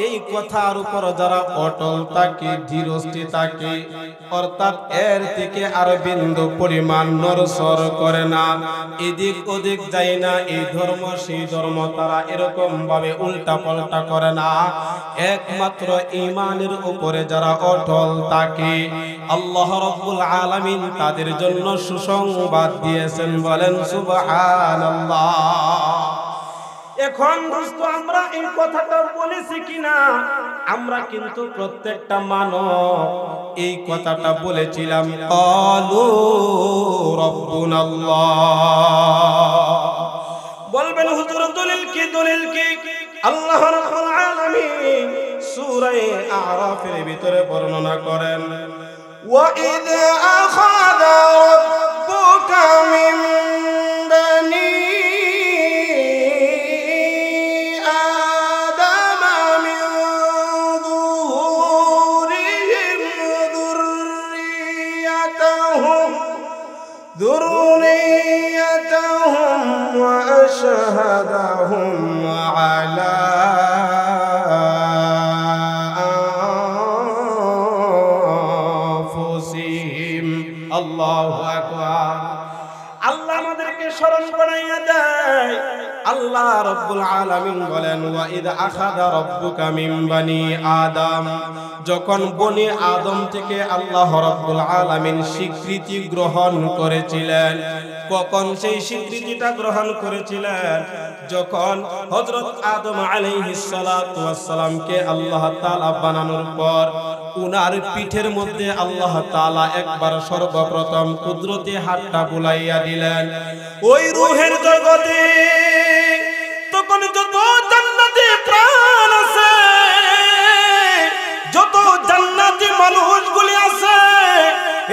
এই কথার উপর যারা অটল থাকে, ধীরস্থির থাকে, অর্থাৎ এর থেকে আর বিন্দু পরিমাণ নড়চড় করে না, এদিক ওদিক যায় না, এই ধর্ম সেই ধর্ম তারা এরকম ভাবে উল্টা পাল্টা করে না, একমাত্র ঈমানের উপরে যারা অটল থাকে, আল্লাহ রাব্বুল আলামিন তাদের জন্য সুসংবাদ দিয়েছেন। বলেন সুবহানাল্লাহ। এখন দোস্ত আমরা এই কথাটা বলেছি কিনা? আমরা কিন্তু প্রত্যেকটা মানব এই কথাটা বলেছিলাম, ক্বালু রাব্বুনাল্লাহ। বলবেন হুজুর দলিল কি? দলিল কি? আল্লাহ রাব্বুল আলামিন সূরা আরাফের ভিতরে বর্ণনা করেন, ওয়া ইয আখাযা রাব্বুকা মিন বানি ذريتهم وأشهدهم على أنفسهم। الله أكبر। আল্লাহ আমাদেরকে স্মরণ করাইয়া দেয়। আল্লাহ রাব্বুল আলামিন বলেন, ওয়া ইয আখাযা রাব্বুকা মিন বানি আদম, যখন বনি আদম থেকে আল্লাহ রাব্বুল আলামিন স্বীকৃতি গ্রহণ করেছিলেন। কখন সেই স্বীকৃতিটা গ্রহণ করেছিলেন? যখন হযরত আদম আলাইহিস সালাতু ওয়াস সালামকে আল্লাহ তাআলা বানানোর পর উনার পিঠের মধ্যে আল্লাহ তাআলা একবার সর্বপ্রথম কুদরতি হাতটা বুলাইয়া দিলেন। ওই রূহের জগতে তখন যত জান্নাতি প্রাণ আছে, যত জান্নাতি মানুষগুলি আছে,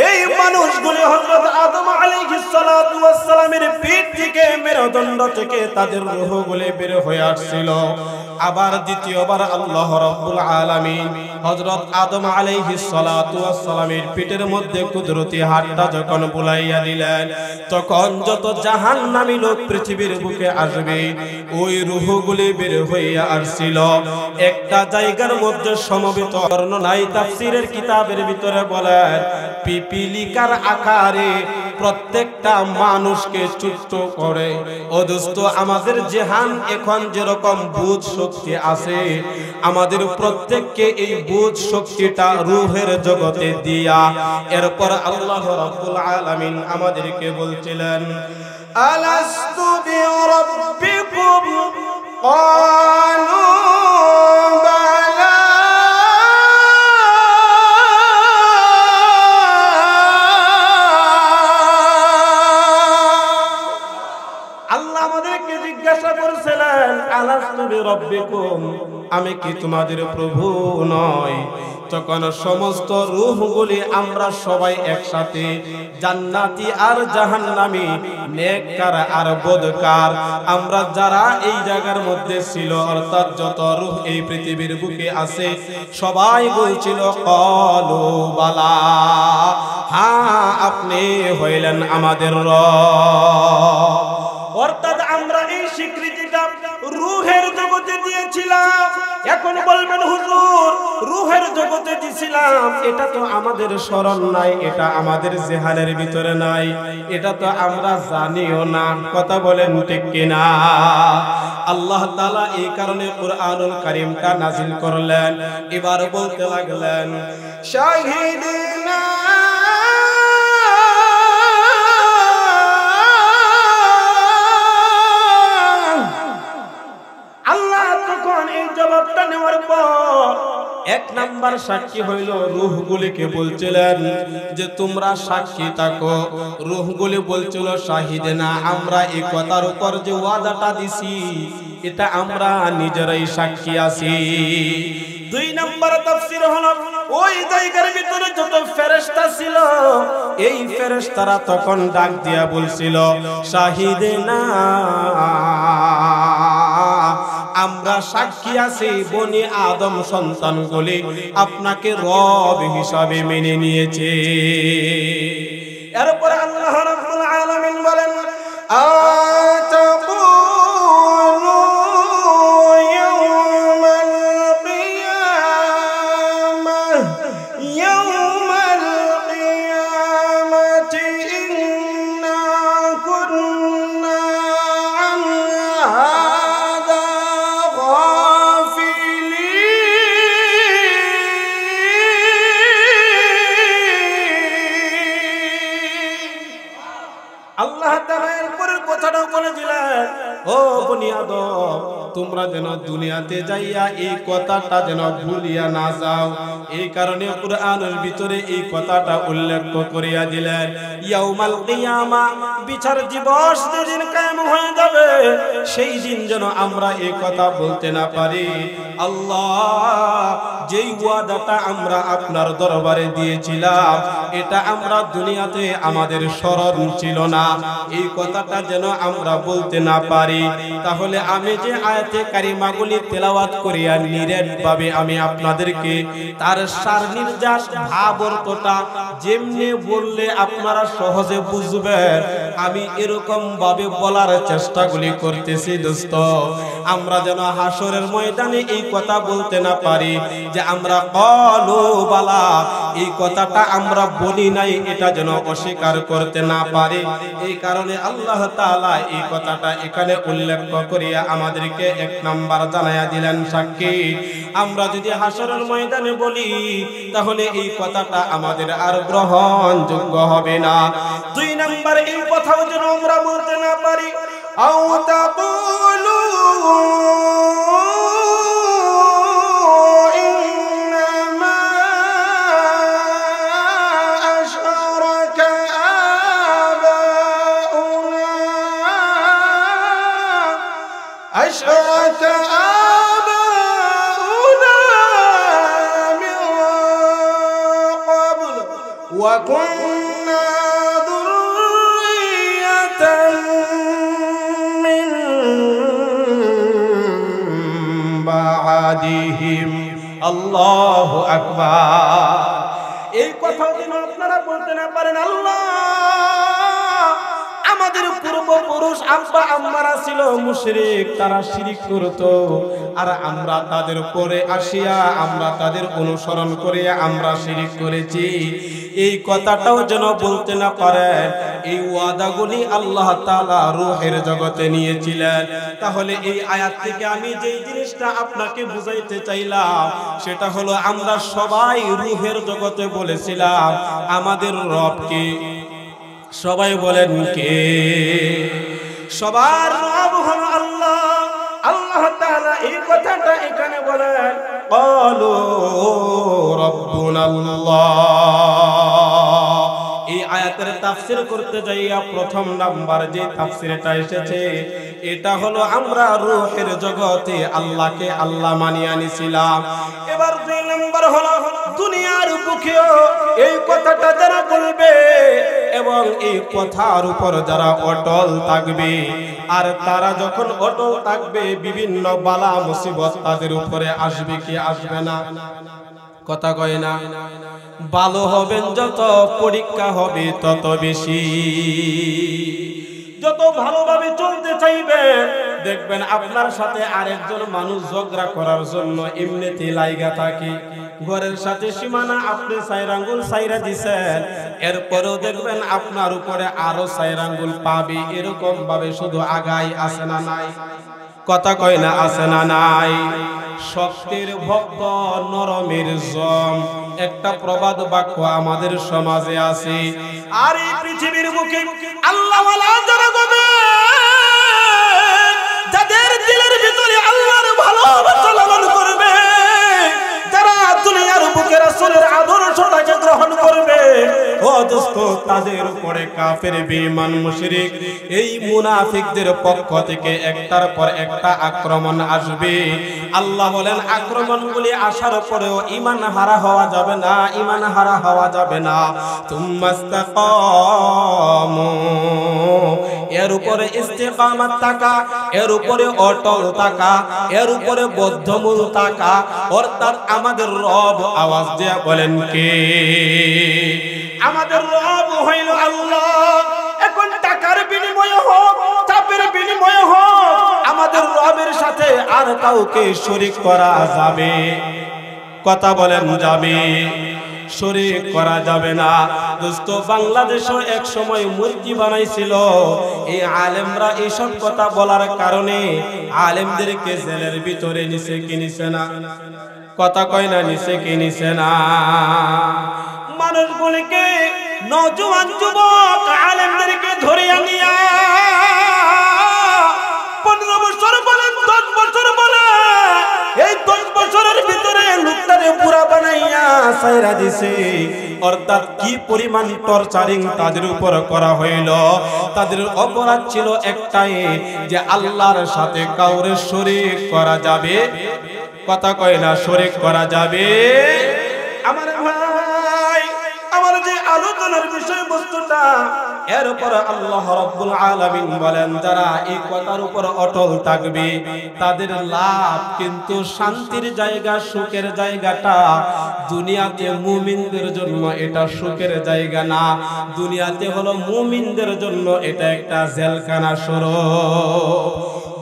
এই মানুষগুলি হযরত আদম আলাইহিস সালাতু ওয়াস সালামের পিঠ থেকে, মেরুদণ্ড থেকে তাদের রূহগুলি বের হয়ে আসছিল। আবার দ্বিতীয়বার আল্লাহ রাব্বুল আলামিন হযরত আদম আলাইহিস সালাতু ওয়াস সালামের পিঠের মধ্যে কুদরতি হাতটা যখন বুলাইয়া দিলেন, তখন যত জাহান্নামী লোক পৃথিবীর বুকে আসবে, ওই রূহগুলি বের হইয়া আসছিল। একটা জায়গার মধ্যে সমবেত বর্ণনায় তাফসীরের কিতাবের ভিতরে বলেন, পিপিলিকার আকারে প্রত্যেকটা মানুষকে চুষ্ট করে। ও দোস্ত, আমাদের জেহান এখন যেরকম বুঝ শক্তি আছে, আমাদের প্রত্যেককে এই বুঝ শক্তিটা রূহের জগতে দিয়া, এরপর আল্লাহ রাব্বুল আলামিন আমাদেরকে বলছিলেন, আলাস্তু বিরাব্বিকুম ক্বালু বালা। আল্লাহ আমাদেরকে জিজ্ঞাসা করছিলেন, আলাস্তু বিরাব্বিকুম, আমি কি তোমাদের প্রভু নয়? তখন সমস্ত রূহগুলি আমরা সবাই একসাথে জান্নাতি আর জাহান্নামী, নেককার আর বদকার, আমরা যারা এই জায়গার মধ্যে ছিল অর্থাৎ যত রূহ এই পৃথিবীর বুকে আছে সবাই বলছিল ক্বালু বালা, হ্যাঁ আপনি হইলেন আমাদের রব। অর্থাৎ আমরা এই স্বীকৃতিটা রূহের জগতে দিয়েছিলাম। এখন বলবেন হুজুর রূহের জগতে দিয়েছিলাম, এটা তো আমাদের স্মরণ নাই, এটা আমাদের জেহানের ভিতরে নাই, এটা তো আমরা জানিও না। কথা বলেন ঠিক কিনা? আল্লাহ তাআলা এই কারণে কুরআনুল কারীমটা নাযিল করলেন। এবার বলতে লাগলেন শাহিদিনা, জবাবটা নেওয়ার পর এক নাম্বার সাক্ষী হইল রূহগুলিকে বলছিলেন যে তোমরা সাক্ষী থাকো। রূহগুলি বলছিল শাহিদেনা, আমরা এই কথার উপর যে ওয়াদাটা দিছি এটা আমরা নিজেরাই সাক্ষী আছি। দুই নাম্বার তাফসীর হলো ওই জায়গার ভিতরে যত ফেরেশতা ছিল এই ফেরেশতারা তখন ডাক দিয়া বলছিল শাহিদেনা, আমরা সাক্ষী আছি বনি আদম সন্তানগুলি আপনাকে রব হিসাবে মেনে নিয়েছে। এরপর আল্লাহ রাব্বুল আলামিন বলেন আতাকুলু ইয়াওমাল কিয়ামাহ ইয়াওমাল কিয়ামাতি ইন্না কুন্না আন হাদা আল্লাহ তাআলা এরপরের কথাটাও বলে দিলেন, ও বনি আদম তোমরা যেন দুনিয়াতে যাইয়া এই কথাটা যেন ভুলিয়া না যাও। এই কারণে কুরআনের ভিতরে এই কথাটা উল্লেখ করিয়া দিলেন ইয়াউমাল কিয়ামা, বিচার দিবস যেদিন কায়েম হয়ে যাবে সেই দিন যেন আমরা এই কথা বলতে না পারি আল্লাহ যেই ওয়াদাটা আমরা আপনার দরবারে দিয়েছিলাম এটা আমরা দুনিয়াতে আমাদের স্মরণ ছিল না, এই কথাটা যেন আমরা বলতে না পারি। তাহলে আমি যে আয়াতে কারিমাগুলি তেলাওয়াত করিয়া নিরেটভাবে আমি আপনাদেরকে তার সারনির্যাস ভাব অর্থটা যেমনি বললে আপনারা সহজে বুঝবেন আমি এরকম ভাবে বলার চেষ্টাগুলি করতেছি দোস্ত। আমরা যেন হাসরের ময়দানে এই কথা বলতে না পারি যে আমরা ক্বালু বালা, এই কথাটা আমরা বলি নাই, এটা যেন অস্বীকার করতে না পারি। এই কারণে আল্লাহ তাআলা এই কথাটা এখানে উল্লেখ করিয়া আমাদেরকে এক নাম্বার জানাইয়া দিলেন সাক্ষী। আমরা যদি হাসরের ময়দানে বলি তাহলে এই কথাটা আমাদের আর গ্রহণযোগ্য হবে না। দুই নাম্বার এই কথাও যেন আমরা বলতে না পারি আও তাকুলু أشرك آباؤنا من قبل وكنا ذرية من بعدهم الله أكبر। এই কথাও যেন আপনারা বলতে না পারেন আল্লাহ আমাদের পূর্বপুরুষ আব্বা আম্মারা ছিল মুশরিক, তারা শিরক করত, আর আমরা তাদের পরে আসিয়া আমরা তাদের অনুসরণ করে আমরা শিরক করেছি। এই কথাটাও যেন বলতে না পারেন। এই ওয়াদাগুলি আল্লাহ তাআলা রূহের জগতে নিয়েছিলেন। তাহলে এই আয়াত থেকে আমি যেই জিনিসটা আপনাকে বুঝাইতে চাইলাম সেটা হলো আমরা সবাই রূহের জগতে বলেছিলাম আমাদের রবকে। সবাই বলেন কে? সবার রব হলো আল্লাহ। আল্লাহ তাআলা এই কথাটা এখানে বলেন ক্বালু রাব্বুনাল্লাহ। এই আয়াতের তাফসীর করতে যাইয়া প্রথম নাম্বার যে তাফসীরটা এসেছে এটা হলো আমরা রূহের জগতে আল্লাহকে আল্লাহ মানিয়ে নিছিলাম। এবার দুই নাম্বার হলো মুখেও এই কথাটা যারা বলবে এবং এই কথার উপর যারা অটল থাকবে, আর তারা যখন অটল থাকবে বিভিন্ন বালা মুসিবত তাদের উপরে আসবে কি আসবে না? কথা কয় না? ভালো হবেন যত, পরীক্ষা হবে তত বেশি। যত ভালোভাবে চলতে চাইবেন, দেখবেন আপনার সাথে আরেকজন মানুষ ঝগড়া করার জন্য এমনিতেই লাইগা থাকে। ঘরের সাথে সীমানা আপনি 4 আঙ্গুল সাইরা দিছেন, এরপরেও দেখবেন আপনার উপরে আরো 4 আঙ্গুল পাবে। এরকম ভাবে শুধু আগাই আছে না নাই? কথা কয় না আছে না নাই? শক্তির ভক্ত নরমের জম, একটা প্রবাদ বাক্য আমাদের সমাজে আছে। আর এই পৃথিবীর বুকে আল্লাহওয়ালা যারা হবে, যাদের দিলের ভিতরে আল্লাহর ভালোবাসা লালন করবে, যারা দুনিয়ার বুকে রাসূলের আদর্শটাকে গ্রহণ করবে, ও দোস্ত, তাদের উপরে কাফের, বেঈমান, মুশরিক, এই মুনাফিকদের পক্ষ থেকে একটার পর একটা আক্রমণ আসবে। আল্লাহ বলেন আক্রমণগুলি আসার পরেও ঈমান হারা হওয়া যাবে না, ঈমান হারা হওয়া যাবে না। তুম্মাস্তাকামু, এর উপরে ইস্তিকামাত থাকা, এর উপরে অটল থাকা, এর উপরে বদ্ধমূল থাকা। অর্থাৎ আমাদের রব আওয়াজ দিয়ে বলেন কে? আমাদের রব হইল আল্লাহ। এখন টাকার বিনিময়ে হোক, চাপের বিনিময়ে হোক, আমাদের রবের সাথে আর কাউকে শরীক করা যাবে? কথা বলেন যাবে? শরীক করা যাবে না। দোস্ত, বাংলাদেশও এক সময় মূর্তি বানাইছিল। এই আলেমরা এইসব কথা বলার কারণে আলেমদেরকে জেলের ভিতরে নিছে কি নিছে না? কথা কয় না? নিছে কি নিছে না? মানুষগুলিকে, নওজোয়ান যুবক আলেমদেরকে ধরে আনিয়া 15 বছর বলেন, 10 বছর বলেন, এই 10 বছরের ভিতরে লোকটারে পুরা বানাইয়া ছাইরা দিছে। অর্থাৎ কি পরিমাণ টর্চারিং তাদের উপর করা হইল। তাদের অপরাধ ছিল একটাই, যে আল্লাহর সাথে কাউরে শরীক করা যাবে? কথা কয় না? শরীক করা যাবে? আমার ভাই, আমার যে আলোচনার বিষয়বস্তুটা, এর উপর আল্লাহ রাব্বুল আলামিন বলেন, যারা এই কথার উপর অটল থাকবে তাদের লাভ, কিন্তু শান্তির জায়গা, সুখের জায়গাটা দুনিয়াতে মুমিনদের জন্য এটা সুখের জায়গা না। দুনিয়াতে হলো মুমিনদের জন্য এটা একটা জেলখানা স্বরূপ।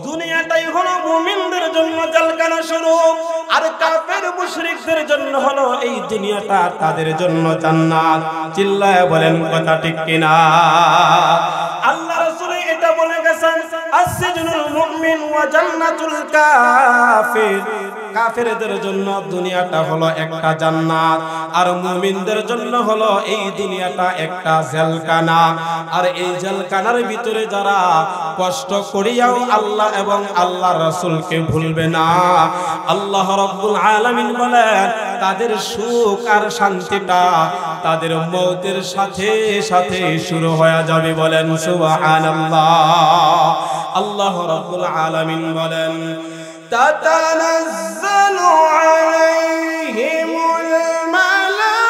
দুনিয়াটাই হলো মুমিনদের জন্য জেলখানা স্বরূপ, আর কাফের মুশরিকদের জন্য হলো এই দুনিয়াটা তাদের জন্য জান্নাত। চিল্লায় বলেন কথা ঠিক কিনা? আল্লাহ রাসূল এটা বলে গেছেন, আসজিনুল মুমিন ওয়া জান্নাতুল কাফির। কাফেরদের জন্য দুনিয়াটা হলো একটা জান্নাত, আর মুমিনদের জন্য হলো এই দুনিয়াটা একটা জেলখানা। আর এই জেলখানার ভিতরে যারা কষ্ট করিয়াও আল্লাহ এবং আল্লাহর রাসূলকে ভুলবে না, আল্লাহ রাব্বুল আলামিন বলেন তাদের সুখ আর শান্তিটা তাদের মওতের সাথে সাথে শুরু হয়ে যাবে। বলেন সুবহানাল্লাহ। আল্লাহ রাব্বুল আলামিন বলেন, তাতানাজ্জালু আলাইহিমুল মালাইকা।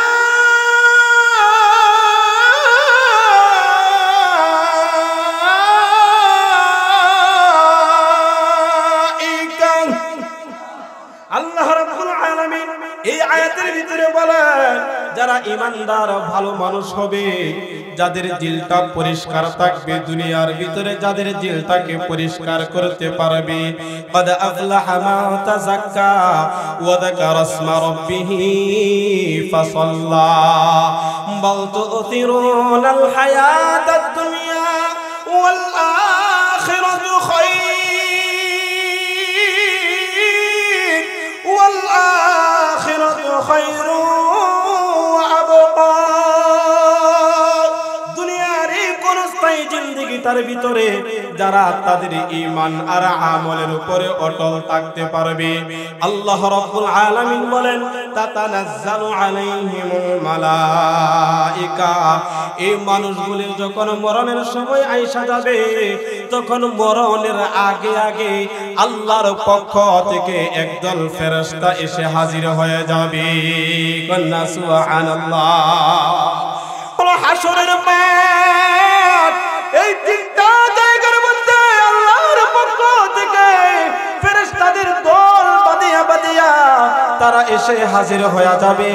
আল্লাহ রাব্বুল আলামিন এই আয়াতের ভিতরে বলেন, যারা ঈমানদার ভালো মানুষ হবে, যাদের দিলটা পরিষ্কার থাকবে, দুনিয়ার ভিতরে যাদের দিলটাকে পরিষ্কার করতে পারবে, قد أفلح من تزكى وذكر اسم ربه فصلى بل تؤثرون الحياة الدنيا والآخرة خير والآخرة خير وأبقى। তার ভিতরে যারা তাদের ঈমান আর আমলের উপরে অটল থাকতে পারবে। আল্লাহ রাব্বুল আলামিন বলেন তাতানাজ্জালু আলাইহিমুল মালাইকা, এই মানুষগুলি যখন মরণের সময় আইসা যাবে তখন মরণের আগে আগে আল্লাহর পক্ষ থেকে একদল ফেরেশতা এসে হাজির হয়ে যাবে। কন্যা সুবহানাল্লাহ। হাসরের মাঠ, এই তিনটা জায়গার মধ্যে আল্লাহর পক্ষ থেকে ফেরেশতাদের দল বাঁধিয়া বাঁধিয়া তারা এসে হাজির হয়ে যাবে।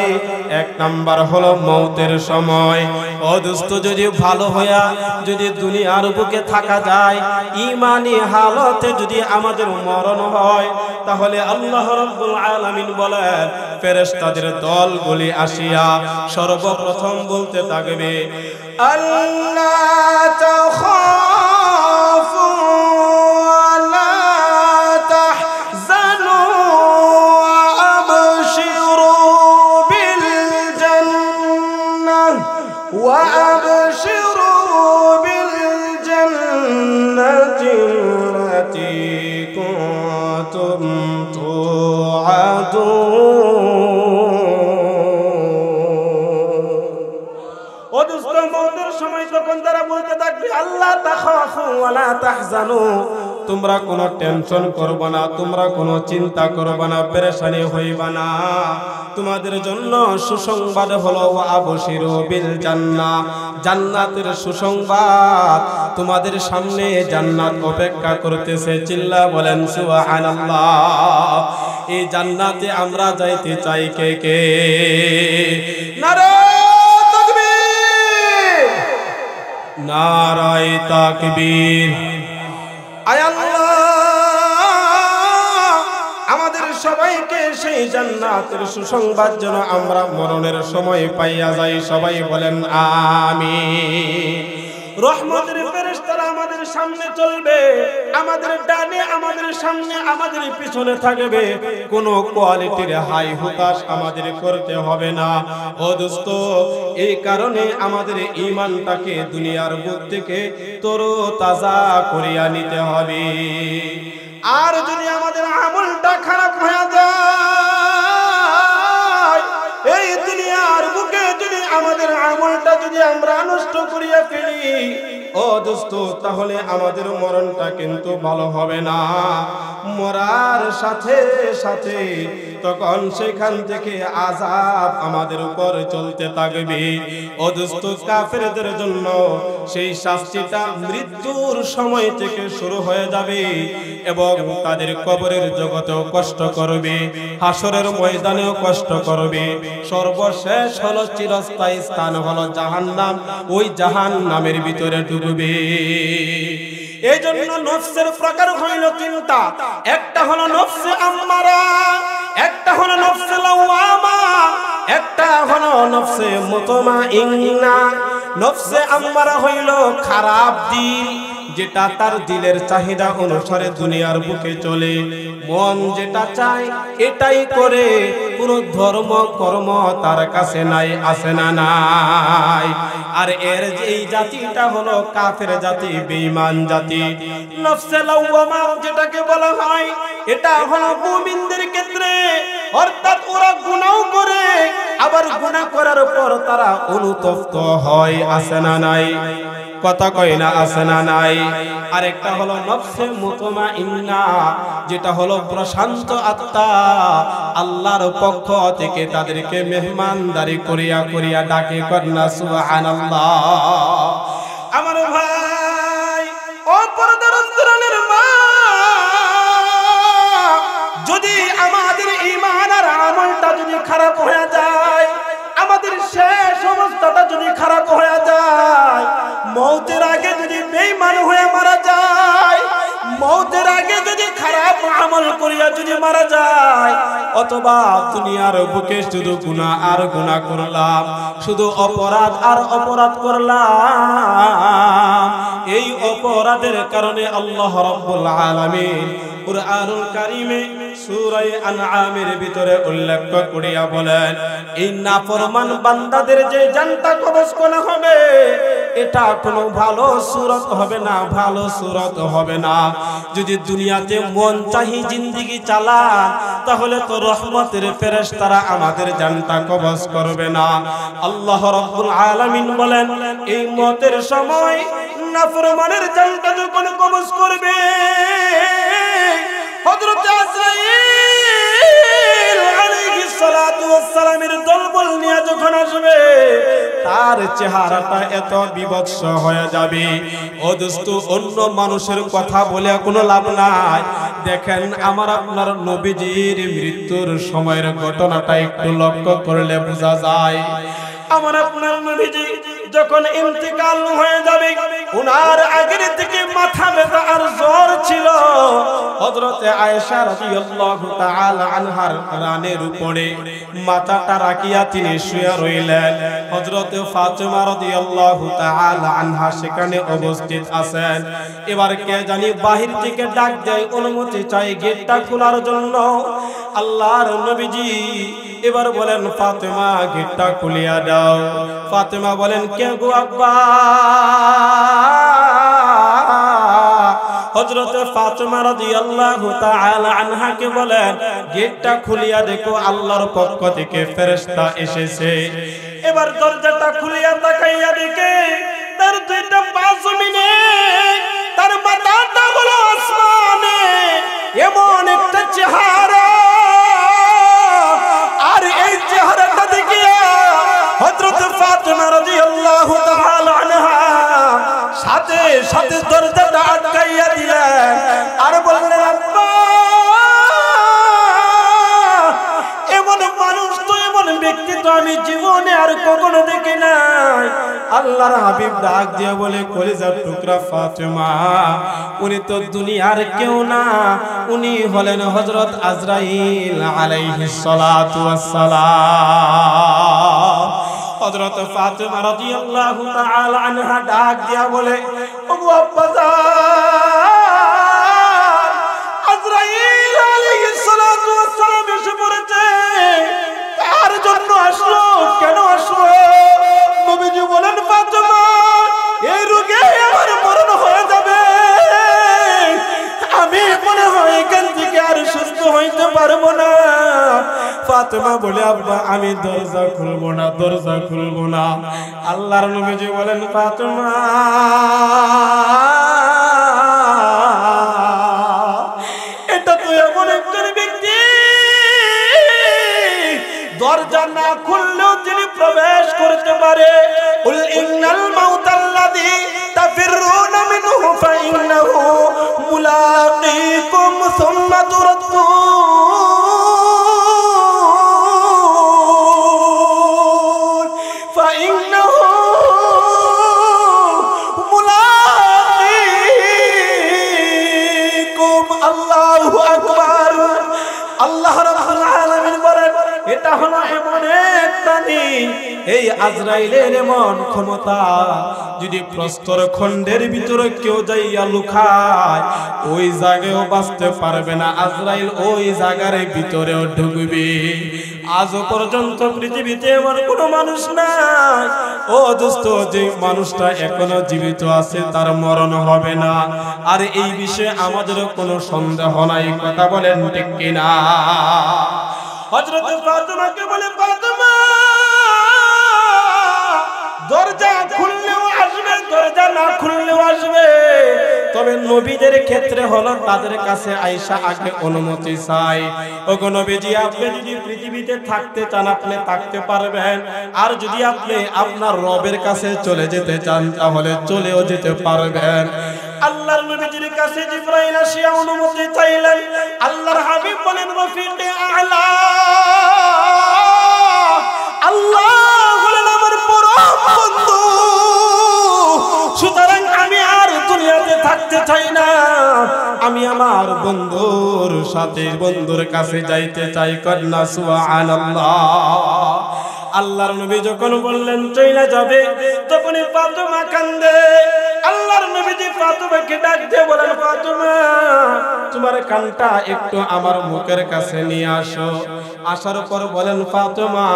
এক নাম্বার হলো মওতের সময়। ও দোস্ত, যদি ভালো হইয়া যদি দুনিয়ার বুকে থাকা যায়, ঈমানি হালতে যদি আমাদের মরণ হয়, তাহলে আল্লাহ রাব্বুল আলামিন বলেন ফেরেশতাদের দলগুলি আসিয়া সর্বপ্রথম বলতে থাকবে আল্লাহ তাখাফু ওয়ালা তাহজানু ওয়াবশিরু বিল জান্নাহ ওয়াবশিরু বিল জান্নাতি আল্লাতী কুনতুম সময় যখন তারা বলতে থাকবে আল্লাহ তাখাফু ওয়ালা তাহজানু, তোমরা কোনো টেনশন করবে না, তোমরা কোনো চিন্তা করবে না, পেরেশানি হইবা না, তোমাদের জন্য সুসংবাদ হলো ওয়াবশিরু বিল জান্নাহ, জান্নাতের সুসংবাদ, তোমাদের সামনে জান্নাত অপেক্ষা করতেছে। চিল্লা বলেন সুবহানাল্লাহ। এই জান্নাতে আমরা যাইতে চাই কে কে? নারে নারায়ে তাকবীর। আয় আল্লাহ, আমাদের সবাইকে সেই জান্নাতের সুসংবাদ যেন আমরা মরণের সময় পাইয়া যাই। সবাই বলেন আমিন। রহমতের ফেরেশতারা আমাদের সামনে চলবে, আমাদের ডানে, আমাদের সামনে, আমাদের পিছনে থাকবে। কোনো কোয়ালিটির হাই হুতাশ আমাদের করতে হবে না। ও দোস্ত, এই কারণে আমাদের ঈমানটাকে দুনিয়ার বুক থেকে তরতাজা করিয়া নিতে হবে। আর যদি আমাদের আমলটা খারাপ হয়ে যায়, এই দুনিয়ার বুকে যদি আমাদের আমলটা যদি আমরা নষ্ট করিয়া ফেলি, ও দোস্ত, তাহলে আমাদের মরণটা কিন্তু ভালো হবে না। মরার সাথে সাথে তখন সেখান থেকে আযাব আমাদের উপর চলতে থাকবে। ও দোস্ত, কাফেরদের জন্য সেই শাস্তিটা মৃত্যুর সময় থেকে শুরু হয়ে যাবে এবং তাদের কবরের জগতেও কষ্ট করবে, হাসরের ময়দানেও কষ্ট করবে। সর্বশেষ হলো চিরস্থায়ী স্থান হলো জাহান্নাম, ওই জাহান্নামের ভিতরে ডুববে। এই জন্য নফসের প্রকার হইল তিনটা। একটা হলো নফসে আম্মারা, একটা হলো নফসে লাওয়ামা, একটা হলো নফসে মুতমাইন্না। নফসে আম্মারা হইল খারাপ দিল, যেটা তার দিলের চাহিদা অনুসারে দুনিয়ার বুকে চলে, মন যেটা চায় এটাই করে, কোনো ধর্ম কর্ম তার কাছে নাই, আছে না নাই? আর এর এই জাতিটা হলো কাফের জাতি, বেঈমান জাতি। নফসে লাওয়ামা যেটাকে বলা হয়, এটা হলো মুমিনদের ক্ষেত্রে, অর্থাৎ ওরা গুনাহ করে, আবার গুনাহ করার পর তারা অনুতপ্ত হয়, আছে না নাই? কথা কয় না, আছে না নাই? আরেকটা হলো নফসে মুতমাইন্না, যেটা হলো প্রশান্ত আত্মা, আল্লাহর পক্ষ থেকে তাদেরকে মেহমানদারি করিয়া করিয়া ডাকে। কন্যা সুবহানাল্লাহ। আমার ভাই, ও পর্দার অন্তরালের মা, যদি আমাদের ঈমান আর আমলটা যদি খারাপ হয়ে যায়, আমাদের শেষ অবস্থাটা যদি খারাপ হয়ে যায়, মওতের আগে যদি বেঈমান হয়ে মারা যায়, মওতের আগে যদি খারাপ আমল করিয়া যদি মারা যায়, অথবা দুনিয়ার বুকে শুধু গুনাহ আর গুনাহ করলাম, শুধু অপরাধ আর অপরাধ করলাম, এই অপরাধের কারণে আল্লাহ রাব্বুল আলামিন কুরআনুল কারীমে সূরা আনআমের ভিতরে উল্লেখ করিয়া বলেন, এই নাফরমান বান্দাদের যে জানটা কবজ করা হবে, এটা কোনো ভালো সুরত হবে না, ভালো সুরত হবে না। যদি দুনিয়াতে মন চাহি জিন্দেগি চালান, তাহলে তো রহমতের ফেরেশতারা আমাদের জানটা কবজ করবে না। আল্লাহ রাব্বুল আলামিন বলেন, এই মতের সময় নাফরমানের জানটা যখন কবজ করবে, হযরত আজরাইল আলাইহিস সালাতু ওয়াস সালামের দলবল নিয়ে যখন আসবে, তার চেহারাটা এত বিভৎস হয়ে যাবে। ও দোস্ত, অন্য মানুষের কথা বলে কোনো লাভ নাই। দেখেন, আমার আপনার নবীজির মৃত্যুর সময়ের ঘটনাটা একটু লক্ষ্য করলে বোঝা যায়। আমার আপনার নবীজি যখন ইন্তেকাল হয়ে যাবে, উনার আগের থেকে মাথা ব্যথা আর জ্বর ছিল। হযরতে আয়েশা রাদিয়াল্লাহু তাআলা আনহার রানের উপরে মাথাটা রাখিয়া তিনি শুয়ে রইলেন। হযরতে ফাতেমা রাদিয়াল্লাহু তাআলা আনহা সেখানে উপস্থিত আছেন। এবার কে জানি বাহির থেকে ডাক দেয়, অনুমতি চাই গেটটা খোলার জন্য। আল্লাহর নবীজি এবার বলেন, ফাতেমা গেটটা খুলিয়া দাও। ফাতেমা বলেন, কে গো আব্বা? হযরত ফাতেমা রাদিয়াল্লাহু তাআলা আনহাকে বলেন, গেটটা খুলিয়া দেখো, আল্লাহর পক্ষ থেকে ফেরেশতা এসেছে। এবার দরজাটা খুলিয়া তাকাইয়া দেখে তার দুইটা পা জমিনে, তার মাথাটা হলো আসমানে। এমন একটা চেহারা, আর এই চেহারাটা দেখিয়া হযরত ফাতেমা রাদিয়াল্লাহু তাআলা আনহা সাথে সাথে দরজাটা আটকাইয়া দিলেন আর বললেন, আব্বা, এমন মানুষ তো, এমন ব্যক্তি তো আমি জীবনে আর কখনো দেখি নাই। আল্লাহর হাবিব ডাক দিয়া বলে, কলিজার টুকরা ফাতেমা, উনি তো দুনিয়ার কেউ না, উনি হলেন হযরত আজরাইল আলাইহিস সালাতু ওয়াস সালাম। হযরত ফাতেমা রাদিয়াল্লাহু তাআলা আনহা ডাক দিয়া বলে, ওগো আব্বাজান, আজরাইল আলাইহিস সালাতু ওয়াস সালাম এসে পড়েছে। কার জন্য আসলো, কেন আসলো? নবীজি বলেন, ফাতেমা, এই রোগে আমার মরণ হয়ে যাবে। আমি মনে হয় এখান থেকে আর সুস্থ হইতে পারবো না। ফাতেমা বলে, আব্বা, আমি দরজা খুলবো না, দরজা খুলবো না। আল্লাহর নবীজি বলেন, ফাতেমা, এটা তো এমন একজন ব্যক্তি, দরজা না খুললেও যিনি প্রবেশ করতে পারে। কুল ইন্নাল মাউতাল্লাযী তাফিরুনা মিনহু ফাইন্নাহু মুলাকীকুম সুম্মা তুরাদ্দুন ফাইন্নাহু মুলাকীকুম। আল্লাহু আকবার। আল্লাহ রাব্বুল আলামিন বলেন, এটা হলো এমন এক প্রাণী, এই আজরাইলের এমন ক্ষমতা, যদি প্রস্তর খণ্ডের ভিতরে কেউ যাইয়া লুকায়, ওই জায়গায়ও বাঁচতে পারবে না। আজরাইল ওই জায়গার ভিতরেও ঢুকবে। আজও পর্যন্ত পৃথিবীতে এমন কোনো মানুষ নাই, ও দোস্ত, যে মানুষটা এখনো জীবিত আছে তার মরণ হবে না। আর এই বিষয়ে আমাদের কোনো সন্দেহ নাই। কথা বলেন ঠিক কিনা? হযরত ফাতেমাকে বলে, ফাতেমা, দরজা খুললেও আসবে, দরজা না খুললেও আসবে। তবে নবীদের ক্ষেত্রে হলো তাদের কাছে আয়েশা আগে অনুমতি চাই। ওগো নবীজি, আপনি যদি পৃথিবীতে থাকতে চান আপনি থাকতে পারবেন, আর যদি আপনি আপনার রবের কাছে চলে যেতে চান তাহলে চলেও যেতে পারবেন। আল্লাহর নবীজির কাছে জিবরাইল আসিয়া অনুমতি চাইলেন। আল্লাহর হাবিব বলেন, রফিকে আ'লা, আল্লাহ হলেন আমার পরম বন্ধু, সুতরাং আমি আর দুনিয়াতে থাকতে চাই না, আমি আমার বন্ধুর সাথে, বন্ধুর কাছে যাইতে চাই। কন্যা সুবহানাল্লাহ। আল্লাহর নবী যখন বললেন চলে যাবে, তখনই ফাতেমা কান্দে। আল্লাহর নবীজি ফাতেমাকে ডাক দিয়ে বলেন, ফাতেমা, তোমার কানটা একটু আমার মুখের কাছে নিয়ে আসো। আসার পর বলেন, ফাতেমা,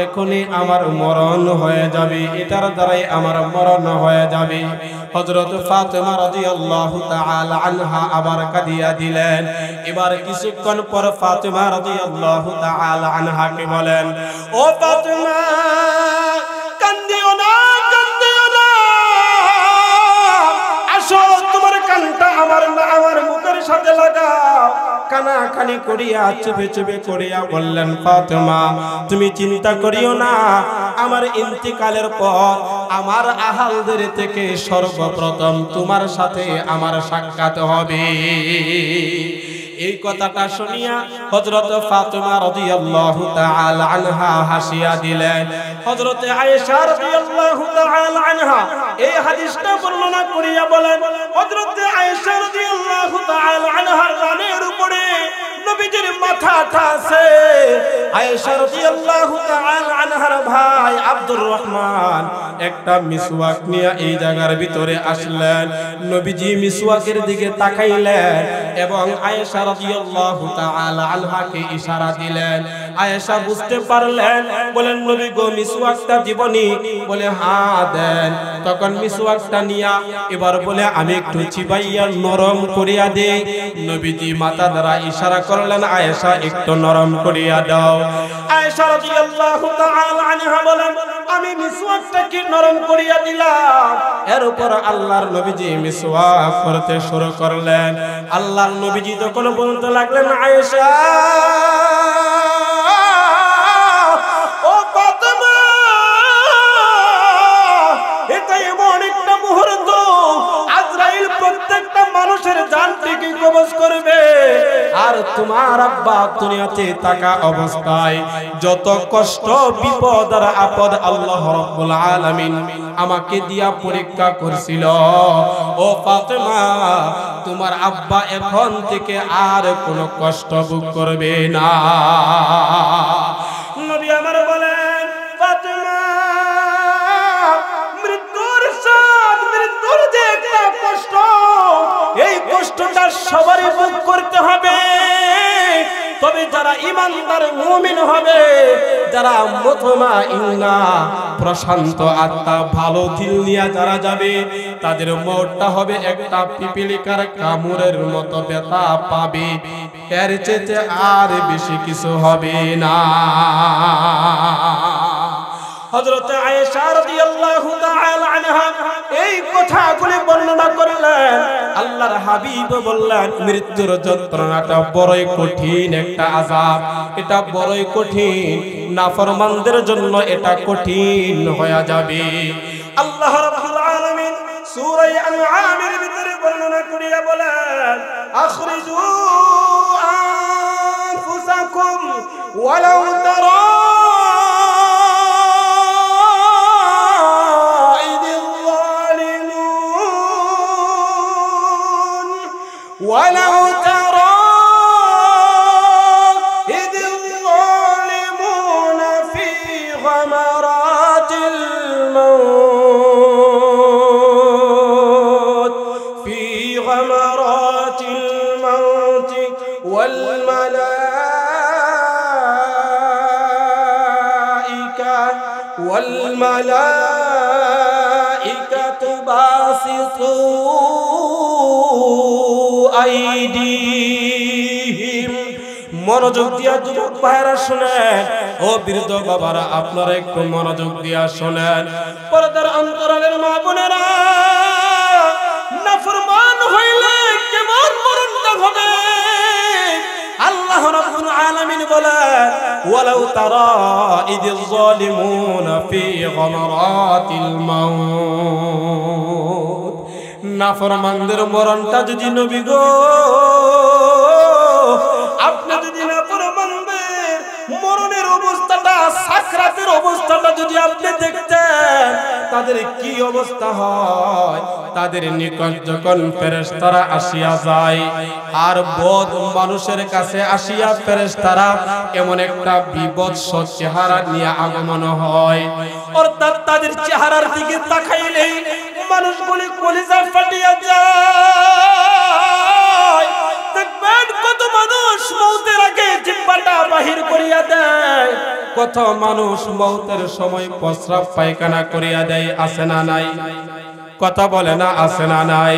এখনই আমার মরণ হয়ে যাবে, এটার দ্বারাই আমার মরণ হয়ে যাবে। হযরত ফাতেমা রাদিয়াল্লাহু তাআলা আনহা আবার কাঁদিয়া দিলেন। এবার কিছুক্ষণ পর ফাতেমা রাদিয়াল্লাহু তাআলা আনহাকে বলেন, ও ফাতেমা, কান্দিও না, কান্দিও না, আসো তোমার কানটা আমার মুখের সাথে লাগাও। কানাকানি করিয়া চুপে চুপে করিয়া বললেন, ফাতেমা তুমি চিন্তা করিও না, আমার ইন্তিকালের পর আমার আহালদের থেকে সর্বপ্রথম তোমার সাথে আমার সাক্ষাৎ হবে। এই কথাটা শুনিয়া হযরত ফাতেমা রাদিয়াল্লাহু তাআলা আনহা হাসিয়া দিলেন। হযরত আয়েশা রাদিয়াল্লাহু তাআলা আনহা এই হাদিসটা বর্ণনা করিয়া বলেন, হযরত আয়েশা রাদিয়াল্লাহু তাআলা আনহার কানের উপরে নবীজির মাথাটা আছে। আয়েশা রাদিয়াল্লাহু তাআলা আনহার ভাই আব্দুর রহমান একটা মিসওয়াক নিয়ে এই জায়গার ভিতরে আসলেন। নবীজি মিসওয়াকের দিকে তাকাইলেন এবং আয়েশা রাদিয়াল্লাহু তাআলা আনহাকে ইশারা দিলেন। আয়েশা বুঝতে পারলেন, বলেন নবী গো মিসওয়াকটা দিবনি? বলে হ্যাঁ দেন। তখন মিসওয়াকটা নিয়া এবার বলে আমি একটু চিবাইয়া নরম করিয়া দেই। নবীজি মাথা দ্বারা ইশারা করলেন, আয়েশা একটু নরম করিয়া দাও। আয়েশা রাদিয়াল্লাহু তাআলা আনহা বলেন, আমি মিসওয়াকটা কি নরম করিয়া দিলাম। এর উপর আল্লাহর নবীজি মিসওয়াক করতে শুরু করলেন। আল্লাহর নবীজি তখন বলতে লাগলেন, আয়েশা, ও ফাতেমা, এটা এমন একটা মুহূর্ত, আজরাইল প্রত্যেকটা মানুষের জানটিকে কবজ করবে। আর তোমার আব্বা দুনিয়াতে থাকা অবস্থায় যত কষ্ট, বিপদ আর আপদ আল্লাহ রাব্বুল আলামিন আমাকে দিয়া পরীক্ষা করছিল। ও ফাতেমা, তোমার আব্বা এখন থেকে আর কোনো কষ্ট ভোগ করবে না। নবী আমার বলেন, ফাতেমা, মৃত্যুর স্বাদ, মৃত্যুর যে একটা কষ্ট, এই কষ্টটা সবারই ভোগ করতে হবে। তবে যারা ঈমানদার মুমিন হবে, যারা মুতমাইন্না প্রশান্ত আত্মা ভালো দিল নিয়ে যারা যাবে, তাদের মওতটা হবে একটা পিপিলিকার কামড়ের মতো ব্যথা পাবে, এর চেয়ে আর বেশি কিছু হবে না। হযরত আয়েশা রাদিয়াল্লাহু তাআলা আনহা এই কথাগুলি বর্ণনা করলেন। আল্লাহর হাবিব বললেন, মৃত্যুর যন্ত্রণাটা বড়ই কঠিন একটা আযাব, এটা বড়ই কঠিন, নাফরমানদের জন্য এটা কঠিন হয়ে যাবে। আল্লাহ রাব্বুল আলামিন সূরা আনআমের ভিতরে বর্ণনা করিয়া বলেন, আখরিজু আনফুসাকুম ওয়ালাউ তারা ولو ترى إذ الظالمون في غمرات الموت والملائكة باسطوا أيديهم। মনোযোগ দিয়া যুবক ভাইরা শুনেন, ও বৃদ্ধ বাবারা আপনারা একটু মনোযোগ দিয়া শুনেন। পর্দার অন্তরালের মা বোনেরা, নাফরমান হইলে কেমন মরণটা হবে আল্লাহ রাব্বুল আলামিন বলেন, ওয়ালাউ তারা ইযিল যালিমুনা ফি গামারাতিল মাউত। নাফরমানদের মরণটা যদি নবী গো, আপনি যদি নাফরমানদের মরণের অবস্থাটা, সাকরাতের অবস্থাটা যদি আপনি দেখতেন, তাদের কি অবস্থা হয়। তাদের নিকট যখন ফেরেশতারা আসিয়া যায়, আর বদ মানুষের কাছে আসিয়া ফেরেশতারা এমন একটা বিভৎস চেহারা নিয়ে আগমন হয়, অর্থাৎ তাদের চেহারার দিকে তাকাইলেই মানুষগুলি কলিজা ফাটিয়া যায়। দেখবেন কত মানুষ মৌতের আগে জিহ্বাটা বাহির করিয়া দেয়, কত মানুষ মৌতের সময় প্রস্রাব পায়খানা করিয়া দেয়, আছে না নাই? কথা বলে না, আছে না নাই?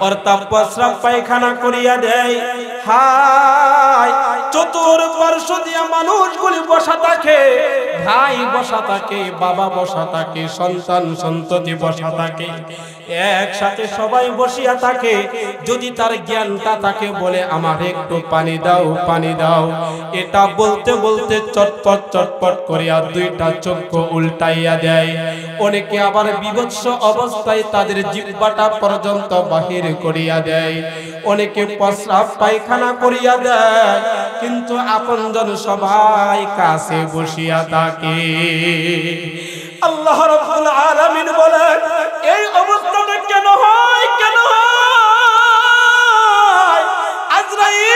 অর্থাৎ প্রস্রাব পায়খানা করিয়া দেয়। হায়, চতুর্পার্শ্ব দিয়া মানুষগুলি বসা থাকে, ভাই বসা থাকে, বাবা বসা থাকে, সন্তান সন্ততি বসা থাকে, একসাথে সবাই বসিয়া থাকে। যদি তার জ্ঞানটা থাকে, বলে আমার একটু পানি দাও, পানি দাও। এটা বলতে বলতে চটপট চটপট করিয়া দুইটা চক্ষু উল্টাইয়া দেয়। অনেকে আবার বিভৎস অবস্থায় তাদের জিহ্বাটা পর্যন্ত বাহির করিয়া দেয়। অনেকে প্রস্রাব পায়খানা করিয়া দেয়, কিন্তু আপনজন সবাই কাছে বসিয়া থাকে। আল্লাহ রাব্বুল আলামিন বলেন, এই অবস্থাটা কেন হয়? কেন হয়? আজরাইল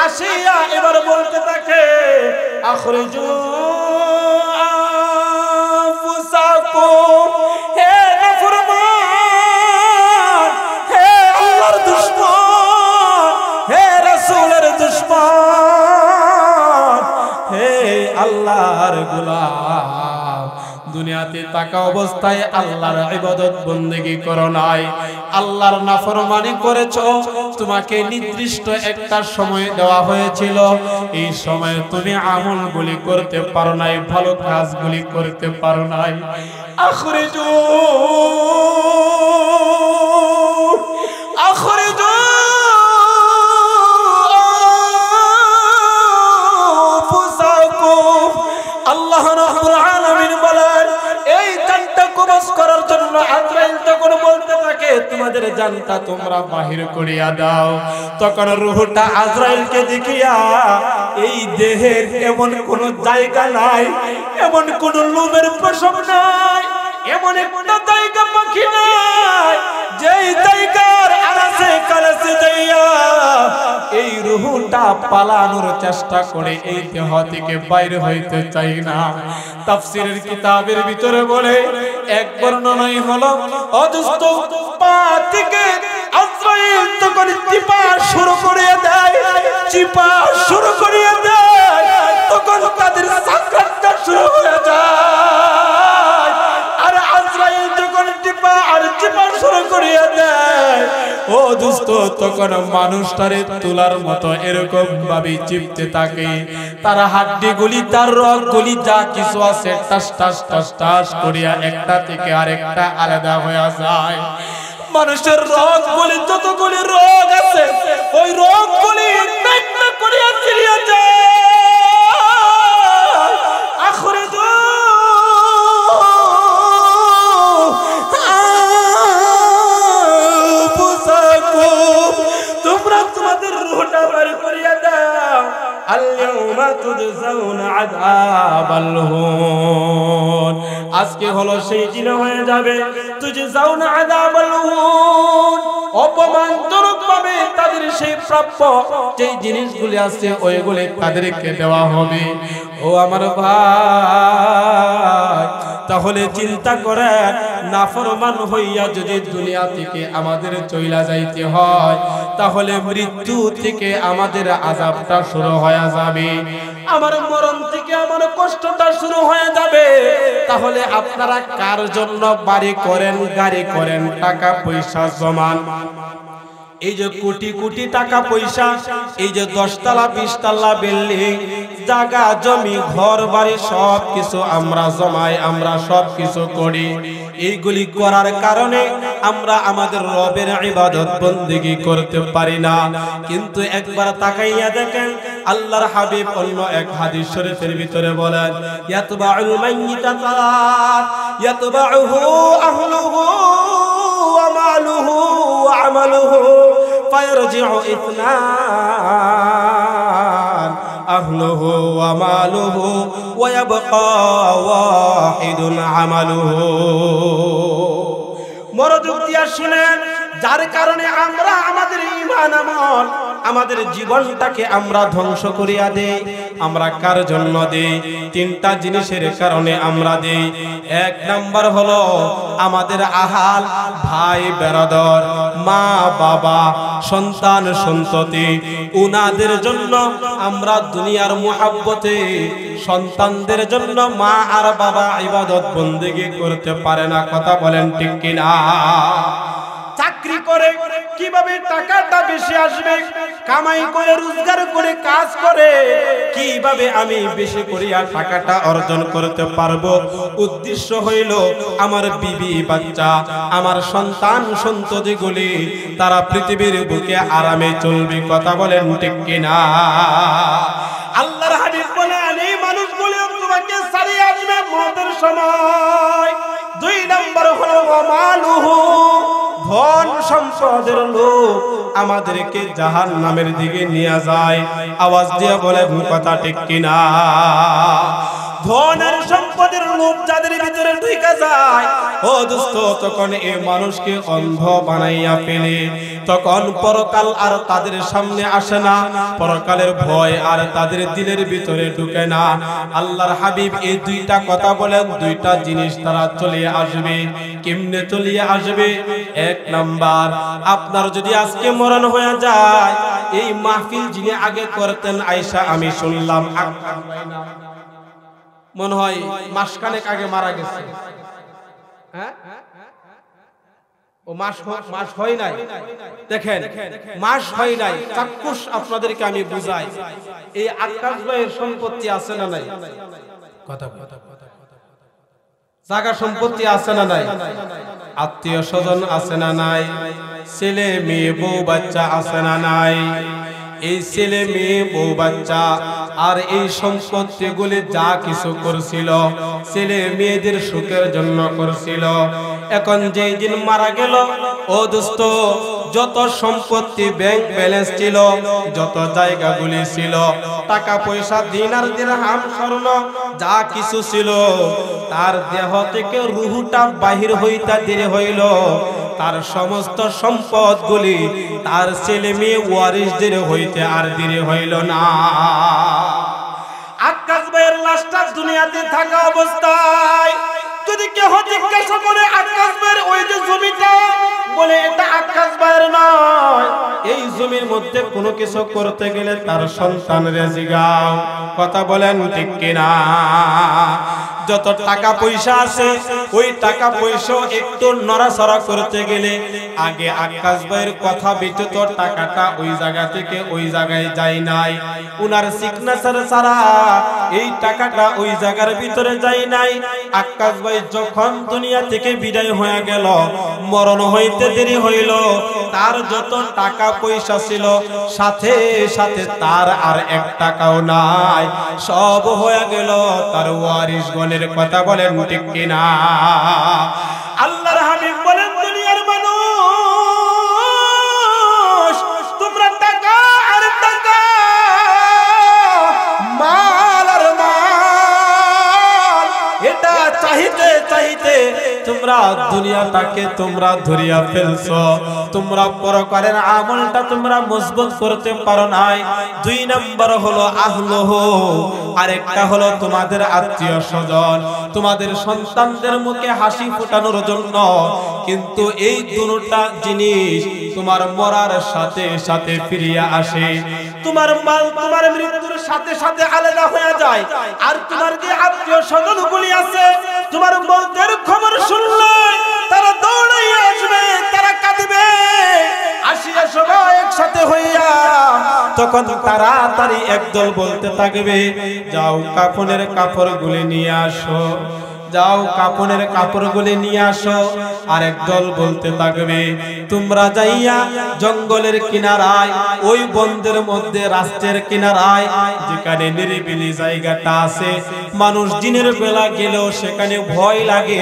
আসিয়া এবার বলতে থাকে, আখরিজু আনফুসাকুম, হে নাফরমান, হে আল্লাহর দুশমন, হে রাসূলের দুশমন, হে আল্লাহর গোলাম, দুনিয়াতে থাকা অবস্থায় আল্লাহর ইবাদত বন্দেগী করো নাই, আল্লাহর নাফরমানি করেছো। তোমাকে নির্দিষ্ট একটা সময় দেওয়া হয়েছিল, এই সময়ে তুমি আমলগুলি করতে পারো নাই, ভালো কাজগুলি করতে পারো নাই। আখরিজু আখরিজু আনফুসাকুম। আল্লাহ রাব্বুল আলামিন বলেন, এই জানটা কবজ করার জন্য আজরাইল তখন বলতে থাকে, তোমাদের জানটা তোমরা বাহির করিয়া দাও। তখন রূহটা আজরাইলকে দেখিয়া, এই দেহের এমন কোন জায়গা নাই, এমন কোন লোমের পশম নাই, এমন একটা জায়গা পাখি নাই যেই জায়গার আনাসে কানাসে যাইয়া এই রূহটা পালানোর চেষ্টা করে এই দেহ থেকে বাইরে হইতে চাই না। তাফসীরের কিতাবের ভিতরে বলে, এক বর্ণনাই হলো, অদুস্ত পা থেকে আজরাইল তখন চিপা শুরু করিয়া দেয়, চিপা শুরু করিয়া দেয়, তখন তাদের সাকরাতটা শুরু হয়ে যায়। আর আজরাইল যখন চিপা আর চিপা শুরু করিয়া দেয়, ও দোস্ত, তখন মানুষটারে তুলার মতো এরকম ভাবে চিপতে থাকে। তার হাড্ডিগুলি, তার রগগুলি যা কিছু আছে টাস টাস টাস টাস করিয়া একটা থেকে আরেকটা আলাদা হয়ে যায়। মানুষের রগগুলি, যতগুলি রগ আছে, ওই রগগুলি একটা করিয়া ছিড়িয়া যায়। আখরিজু আনফুসাকুম, তোমরা তোমাদের রূহটা বের করিয়া দাও। আল-ইয়াউমা তুজজাউনা আযাবাল হুন, আজকে হলো সেই দিন হয়ে যাবে, তুজজাউনা আযাবাল হুন, অপমানজনক ভাবে তাদের সেই প্রাপ্য যে জিনিসগুলি আছে ওইগুলি তাদেরকে দেওয়া হবে। ও আমার ভাই, তাহলে চিন্তা করে, নাফরমান হইয়া যদি দুনিয়া থেকে আমাদের চইলা যাইতে হয়, তাহলে মৃত্যু থেকে আমাদের আযাবটা শুরু হয়ে যাবে, আমার মরণ থেকে আমার কষ্টটা শুরু হয়ে যাবে। তাহলে আপনারা কার জন্য বাড়ি করেন, গাড়ি করেন, টাকা পয়সা জমান, এই যে কোটি কোটি টাকা পয়সা, এই যে 10 তলা 20 তলা বিল্ডিং, জায়গা জমি ঘর বাড়ি সব কিছু আমরা জমাই, আমরা সব কিছু করি। এইগুলি করার কারণে আমরা আমাদের রবের ইবাদত বন্দেগী করতে পারি না। কিন্তু একবার তাকাইয়া দেখেন, আল্লাহর হাবিব অন্য এক হাদিস শরীফের ভিতরে বলেন, ইয়াতবাউল মাইয়িতা ইয়াতবাউহু আহলুহু ওয়া মালুহু ওয়া আমালুহু ফায়ারজিউ ইথনান আহলুহু ওয়া মালুহু ওয়া ইয়াবকা ওয়াহিদুন আমালুহু। মনোযোগ দিয়া শুনেন, যার কারণে আমরা আমাদের ঈমান আমল আমাদের জীবনটাকে আমরা ধ্বংস করিয়া দেই। আমরা কার জন্য দেই? তিনটা জিনিসের কারণে আমরা দেই। এক নাম্বার হলো আমাদের আহাল, ভাই বেরাদর, মা বাবা, সন্তান সন্ততি, উনাদের জন্য আমরা দুনিয়ার মুহাব্বতে সন্তানদের জন্য মা আর বাবা ইবাদত বন্দেগী করতে পারে না। কথা বলেন ঠিক কিনা? চাকরি করে কিভাবে টাকাটা বেশি আসবে, কামাই করে রোজগার করে কাজ করে কিভাবে আমি বেশি করিয়া টাকাটা অর্জন করতে পারবো, উদ্দেশ্য হইল আমার বিবি বাচ্চা, আমার সন্তান সন্ততিগুলি তারা পৃথিবীর বুকে আরামে চলবে। কথা বলেন ঠিক কিনা? আল্লাহর হাবিব বলেন এই মানুষগুলো তোমাকে ছাড়িয়ে আসবে মওতের সময়। দুই নাম্বার হলো ওয়ামালুহু, ধন সম্পদের লোভ আমাদেরকে জাহান্নামের দিকে নিয়ে যায়। আওয়াজ দিয়ে বলেন কথা ঠিক কিনা? ধন আর সম্পদের লোভ যাদের ভিতরে ঢুকে যায়, ও দোস্ত, তখন এই মানুষকে অন্ধ বানাইয়া ফেলে। তখন পরকাল আর তাদের সামনে আসে না, পরকালের ভয় আর তাদের দিলের ভিতরে ঢুকে না। আল্লাহর হাবিব এই দুইটা কথা বলেন, দুইটা জিনিস তারা চলে আসবে। কেমনে চলে আসবে? এক নাম্বার, আপনার যদি আজকে মরণ হয়ে যায়, এই মাহফিল যিনি আগে করতেন আয়েশা, আমি শুনলাম মনে হয় মাসখানেক আগে মারা গেছে। হ্যাঁ, ও মাস হয় নাই। দেখেন, মাস হয় নাই। চাক্ষুষ আপনাদেরকে আমি বুঝাই, এই আকাশ ভাইয়ের সম্পত্তি আছে না নাই? কথা জায়গা সম্পত্তি আছে না নাই? আত্মীয় স্বজন আছে না নাই? ছেলে মেয়ে বউ বাচ্চা আছে না নাই? এই ছেলে মেয়ে বউ বাচ্চা আর এই সম্পত্তিগুলি যা কিছু করছিল, ছেলে মেয়েদের সুখের জন্য করছিল। এখন যেই দিন মারা গেল, ও দোস্ত, যত সম্পত্তি ব্যাংক ব্যালেন্স ছিল, যত জায়গাগুলি ছিল, টাকা পয়সা, দিনার দিরহাম স্বর্ণ যা কিছু ছিল, তার দেহ থেকে রুহুটা বাহির হইতে দেরি হইল। তার সমস্ত সম্পদগুলি তার ছেলে মেয়ে ওয়ারিসদের হইতে আর দেরি হইল না। আকাশ ভাইয়ের লাশটা দুনিয়াতে থাকা অবস্থায় যদি কেহ জিজ্ঞাসা করে আকাশ ভাইয়ের ওই যে জমিটা, বলে এটা আকাশ ভাইয়ের নয়, এই জমির মধ্যে কোনো কিছু করতে গেলে তার সন্তানরে জিগাও। কথা বলেন ঠিক কিনা? যত টাকা পয়সা আছে, ওই টাকা পয়সা একটু নড়াচড়া করতে গেলে আগে আকাশ ভাইয়ের কথা ব্যতীত টাকাটা ওই জায়গা থেকে ওই জায়গায় যায় নাই। উনার সিগনেচার ছাড়া এই টাকাটা ওই জায়গার ভিতরে যায় নাই। আকাশ ভাই যখন দুনিয়া থেকে বিদায় হয়ে গেল, মরণ হইতে দেরি হইল, তার যত টাকা পয়সা ছিল সাথে সাথে তার আর এক টাকাও নাই, সব হয়ে গেল তার ওয়ারিসগণের। কথা বলেন ঠিক কিনা? আল্লাহর হাবিব বলেন, দুনিয়ার মানুষ, তোমরা টাকা আর টাকা, মাল আর মাল, এটা চাইতে চাইতে তোমরা দুনিয়াটাকে তোমরা ধরিয়া ফেলছো। তোমরা পরকালের আমলটা তোমরা মজবুত করতে পারো নাই। দুই নাম্বার হলো আহলুহু, আরেকটা হলো তোমাদের আত্মীয় স্বজন, তোমাদের সন্তানদের মুখে হাসি ফোটানোর জন্য। কিন্তু এই দুটোটা জিনিস তোমার মরার সাথে সাথে ফিরিয়া আসে। তোমার মাল তোমার মৃত্যুর সাথে সাথে আলাদা হয়ে যায়। আর তোমার যে আত্মীয় স্বজনগুলি আছে, তোমার মৌতের খবর শুনলে তারা দৌড়াইয়া আসবে, তারা কাঁদবে, আসিয়া সবাই একসাথে হইয়া তখন তাড়াতাড়ি একদল বলতে থাকবে, যাও কাফনের কাপড়গুলি নিয়ে আসো, যাও কাপনের কাপড়গুলি নিয়ে আসো। আরেক দল বলতে থাকবে, তোমরা যাইয়া জঙ্গলের কিনারায়, ওই বনের মধ্যে, রাস্তার কিনারায় যেখানে নিরিবিলি জায়গাটা আছে, মানুষ দিনের বেলা গেলেও সেখানে ভয় লাগে,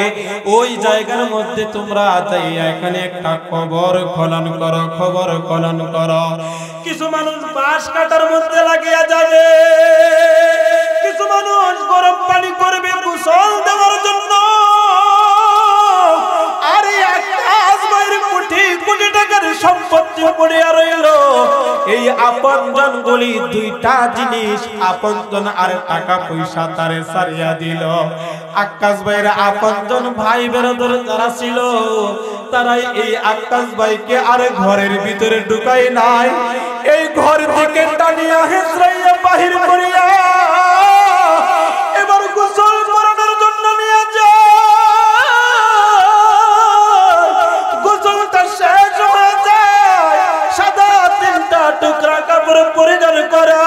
ওই জায়গার মধ্যে তোমরা যাইয়া এখানে একটা কবর খনন করো, কবর খনন করো। কিছু মানুষ বাঁশ কাটার মধ্যে লাগিয়া যাবে, কিছু মানুষ গরম পানি করবে গোসল দেওয়ার জন্য। আরে আকাশ ভাইয়ের কোটি কোটি টাকার সম্পত্তি পড়িয়া রইল, এই বলি দুইটা জিনিস আপনজন আর টাকা পয়সা তারে সারিয়া দিল। আক্কাস ভাইয়ের আপনজন ভাই বেরাদর যারা ছিল তারাই এই আক্কাস ভাইকে আর ঘরের ভিতরে ঢুকাই নাই, এই ঘর থেকে টানিয়া হেঁচড়াইয়া বাহির করিয়া এবার গোসল করানোর জন্য নিয়ে যায়। গোসলটা শেষ হয়ে যায়, সাদা তিনটা টুকরা কাপড় পরিধান করা।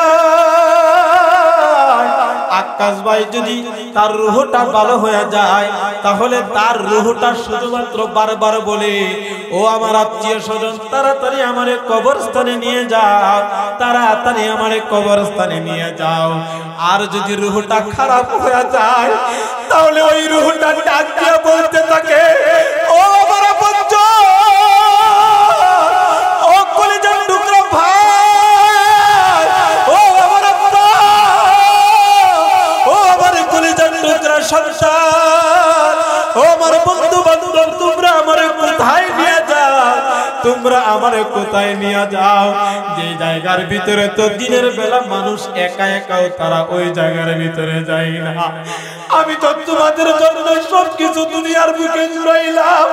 আক্কাস ভাই যদি তার রূহটা ভালো হয়ে যায় তাহলে তার রূহটা শুধুমাত্র বারবার বলে, ও আমার আত্মীয় স্বজন তাড়াতাড়ি আমারে কবরস্থানে নিয়ে যাও, তাড়াতাড়ি আমারে কবরস্থানে নিয়ে যাও। আর যদি রূহটা খারাপ হয়ে যায় তাহলে ওই রূহটা ডাক দিয়ে বলতে থাকে, ও আমার আপনজন, ও কলিজার টুকরা ভাই, ও আমার আব্বা, ও আমার কলিজার টুকরা সন্তান, ও আমার বন্ধু বান্ধব, তোমরা আমারে কোথায় নিয়ে যাও, তোমরা আমারে কোথায় নিয়ে যাও? যে জায়গার ভিতরে তো দিনের বেলা মানুষ একা একাও তারা ওই জায়গার ভিতরে যায় না। আমি তো তোমাদের জন্য সবকিছু দুনিয়ার বুকে জুড়াইলাম,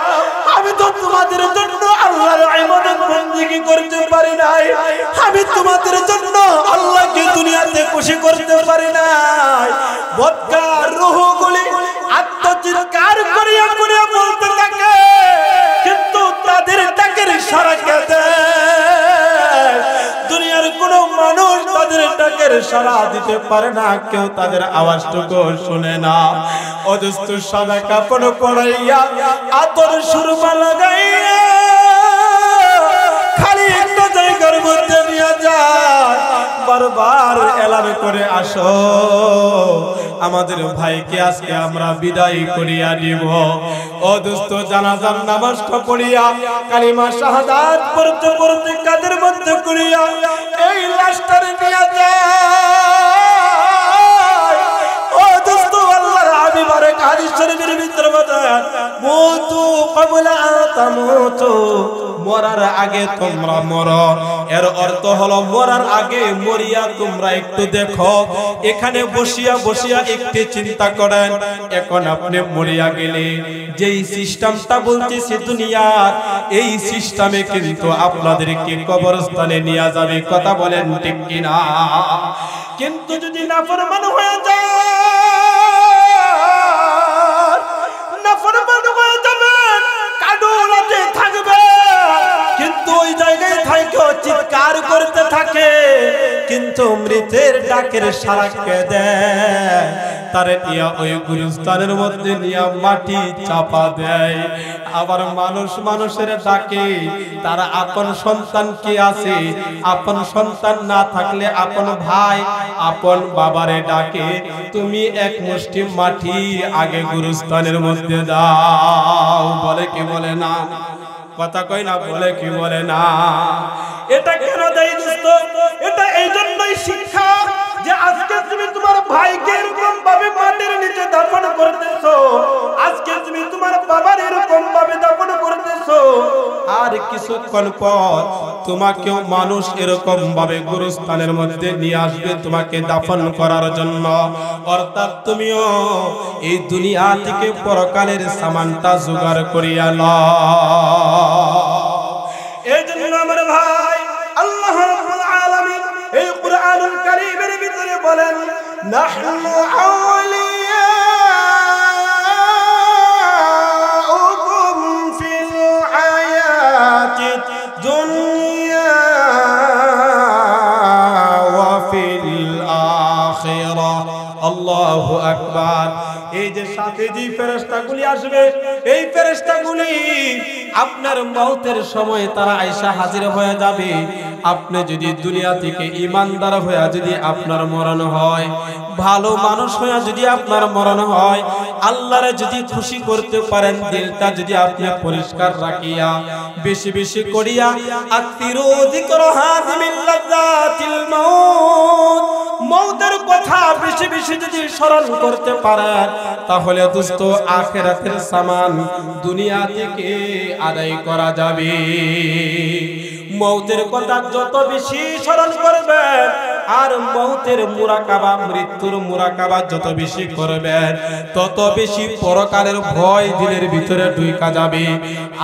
আমি তো তোমাদের জন্য আল্লাহর ইবাদত বندگی করতে পারি নাই, আমি তোমাদের জন্য আল্লাহকে দুনিয়াতে খুশি করতে পারি নাই। বদকার রূহগুলি আত্মচিৎকার করিয়া করিয়া বলতে থাকে, কিন্তু তাদের ডাকের সাড়া কে দেয়? দুনিয়ার কোন মানুষ তাদের ডাকের সাড়া দিতে পারে না, কেউ তাদের আওয়াজটুকু শুনে না। অজস্র সাদা কাপড় পরাইয়া আতর সুরমা লাগাইয়া খালি একটা জায়গার মধ্যে নিয়ে যায়, বারবার এলান করে, আসো আমাদের ভাইকে আজকে আমরা বিদায় করিয়া দিব। ও দোস্ত, জানাজার নামাজটা পড়িয়া কালিমা শাহাদাত পড়তে পড়তে কাদের মধ্যে করিয়া এই লাশটার নিয়ে যায়। ও দোস্ত, আল্লাহর হাবিবের হাদিস শরীফের ভিতরে বলেন, মুতু ক্বাবলা আন তামুতু, মরার আগে তোমরা মরো। এর অর্থ হলো মরার আগে মরিয়া তোমরা একটু দেখো, এখানে বসিয়া বসিয়া একটু চিন্তা করেন, এখন আপনি মরিয়া গেলে যেই সিস্টেমটা বলতেছি দুনিয়ার, এই সিস্টেমে কিন্তু আপনাদেরকে কবরস্থানে নিয়ে যাবে। কথা বলেন ঠিক কিনা? কিন্তু যদি নাফরমান হয়ে যায়, নাফরমান হয়ে যাবেন, কাডুলাতে থাকবে, কিন্তু ওই জায়গায় থাইকে চিৎকার করতে থাকে, কিন্তু মৃতের ডাকের সাড়া কে দেয়? তারে নিয়ে ওই গুরুস্থানের মধ্যে নিয়ে মাটি চাপা দেয়। আবার মানুষ মানুষের ডাকে, তারা আপন সন্তান কি আছে, আপন সন্তান না থাকলে আপন ভাই আপন বাবারে ডাকে, তুমি এক মুষ্টি মাটি আগে গুরুস্থানের মধ্যে দাও। বলে কি বলে না? কথা কই না? বলে কি বলে না? এটা কেন দেয় দোস্ত? এটা এই জন্যই শিক্ষা যে আজকে তুমি তোমার ভাইকে এরকম ভাবে মাটির নিচে দাফন করতেছো, আজকে তুমি তোমার বাবার এরকম ভাবে দাফন করতেছো, আর কিছুক্ষণ পর তোমাকেও মানুষ এরকম ভাবে গুরুস্থানের মধ্যে নিয়ে আসবে তোমাকে দাফন করার জন্য। অর্থাৎ তুমিও এই দুনিয়া থেকে পরকালের সামানটা জোগাড় করিয়া নাও। এই জন্য আমার ভাই, আল্লাহ রাব্বুল আলামিন এই কুরআনুল কারীমের ভিতরে বলেন, নাহনু আউলিয়াউকুম ফিল হায়াতিদ দুনিয়া ওয়া ফিল আখিরাহ। আল্লাহু আকবার। এই যে সাথে যে ফেরেশতাগুলি আসবে, এই ফেরেশতাগুলি আপনার মওতের সময় তারা আয়েশা হাজির হয়ে যাবে। আপনি যদি দুনিয়া থেকে ঈমানদার হয়ে যদি আপনার মরণ হয়, ভালো মানুষ হয়ে যদি আপনার মরণ হয়, আল্লাহরে যদি খুশি করতে পারেন, দিলটা যদি আপনি পরিষ্কার রাখিয়া বেশি বেশি করিয়া আকসিরু যিকরা হাযিমিল লাযাতিল মাউত, মওতের কথা বেশি বেশি যদি স্মরণ করতে পারেন, তাহলে দোস্ত আখিরাতের সামান দুনিয়া থেকে আদায় করা যাবে। মওতের কথা যত বেশি স্মরণ করবেন, আর মৌতের মুরাকাবা মৃত্যুর মুরাকাবা যত বেশি করবেন তত বেশি পরকালের ভয় দিলের ভিতরে ঢুকা যাবে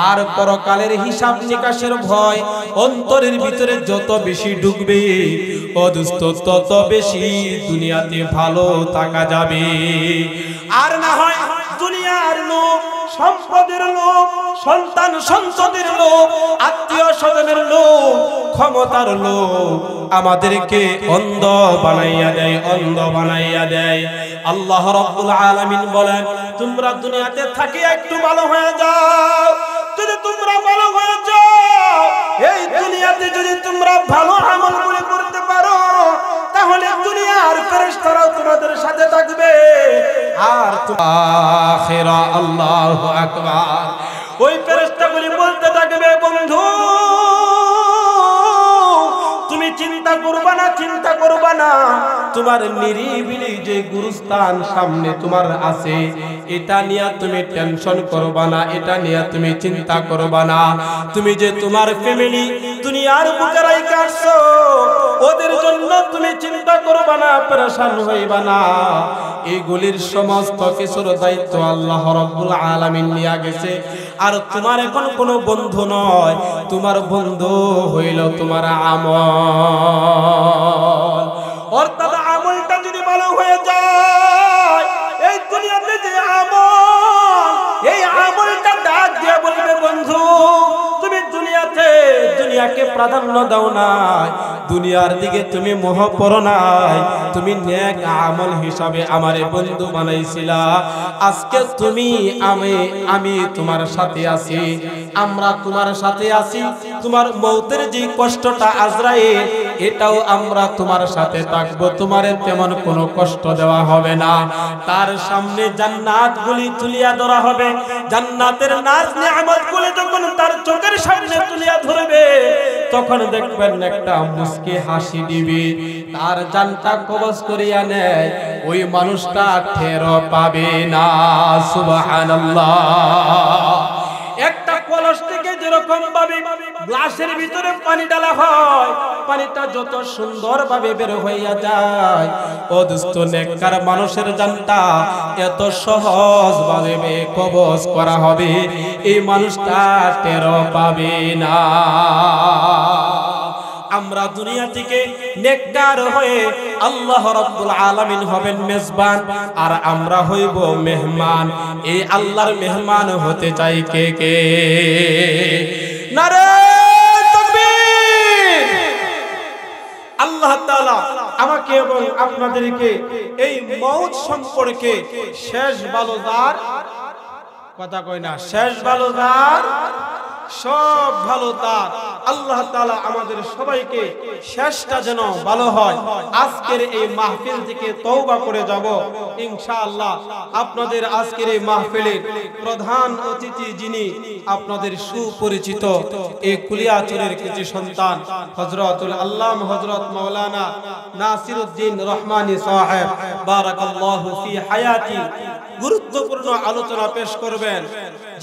আর পরকালের হিসাব নিকাশের ভয় অন্তরের ভিতরে যত বেশি ঢুকবে ও দোস্ত তত বেশি দুনিয়াতে ভালো থাকা যাবে আর না হয় দুনিয়ার লোক সম্পদের লোক সন্তান সন্ততির লোক আত্মীয় স্বজনের লোক ক্ষমতার লোক আমাদেরকে অন্ধ বানাইয়া দেয় অন্ধ বানাইয়া দেয় আল্লাহ রাব্বুল আলামিন বলেন তোমরা দুনিয়াতে থাকি একটু ভালো হয়ে যাও যদি তোমরা ভালো হয়ে যাও এই দুনিয়াতে যদি তোমরা ভালো আমলগুলো করতে পারো তাহলে দুনিয়ার ফেরেশতারাও তোমাদের সাথে থাকবে আর আখিরা আল্লাহু আকবার ওই ফেরেশতাগুলি বলতে থাকবে বন্ধু তুমি চিন্তা করবা না তোমার নিরিবিলি যে গুরুস্থান সামনে তোমার আছে এটা নিয়ে তুমি টেনশন করবা না এটা নিয়ে তুমি চিন্তা করবা না তুমি যে তোমার ফ্যামিলি দুনিয়ার বুকে রাখছো ওদের জন্য তুমি চিন্তা করবা না পেরেশান হইবা না এইগুলির সমস্ত কিছুর দায়িত্ব আল্লাহ রাব্বুল আলামিন নিয়ে গেছে আর তোমার এখন কোনো বন্ধু নয় তোমার বন্ধু হইল তোমার আমল অর্থাৎ আমলটা যদি ভালো হয়ে যায় এই দুনিয়াতে যে আমল এই আমলটা ডাক দিয়ে বলবে বন্ধু তুমি দুনিয়াকে প্রাধান্য দাও না দুনিয়ার দিকে তুমি মোহ করো না তুমি নেক আমল হিসাবে আমারে বন্ধু বানাইছিলা আজকে তুমি আমি তোমার সাথে আছি আমরা তোমার সাথে আছি তোমার মওতের যে কষ্টটা আজরাইল এটাও আমরা তোমার সাথে থাকবো তোমারে তেমন কোনো কষ্ট দেওয়া হবে না তার সামনে জান্নাতগুলি তুলিয়া ধরা হবে জান্নাতের নাজ নিয়ামতগুলি যখন তার চোখের সামনে তুলিয়া ধরবে তখন দেখবেন একটা মুস্কি হাসি দিবে তার জানটা কবজ করিয়া নেয় ওই মানুষটা টের পাবে না সুবহানাল্লাহ একটা কলস থেকে যেরকম ভাবে গ্লাসের ভিতরে পানি ঢালা হয় পানিটা যত সুন্দর ভাবে বের হইয়া যায় ও দোস্ত নেককার মানুষের জানটা এত সহজ ভাবে কবজ করা হবে এই মানুষটা টের পাবে না আমরা দুনিয়া থেকে নেককার হয়ে আল্লাহ রাব্বুল আলামিন হবেন মেজবান আর আমরা হইব মেহমান এই আল্লাহর মেহমান হতে চাই কে কে নারে তাকবীর আল্লাহ তাআলা আমাকে এবং আপনাদেরকে এই মওত সম্পর্কে শেষ ভালোদার কথা কই না শেষ ভালোদার সব ভালো তার আল্লাহ তাআলা আমাদের সবাইকে শেষটা যেন ভালো হয় আজকের এই মাহফিল থেকে তওবা করে যাব ইনশাআল্লাহ আপনাদের আজকের এই মাহফিলের প্রধান অতিথি যিনি আপনাদের সুপরিচিত এই কুলিয়াচরের কৃতি সন্তান হযরতুল আল্লামা হযরত মাওলানা নাসিরউদ্দিন রহমানী সাহেব বারাকাল্লাহু ফি হায়াতি গুরুত্বপূর্ণ আলোচনা পেশ করবেন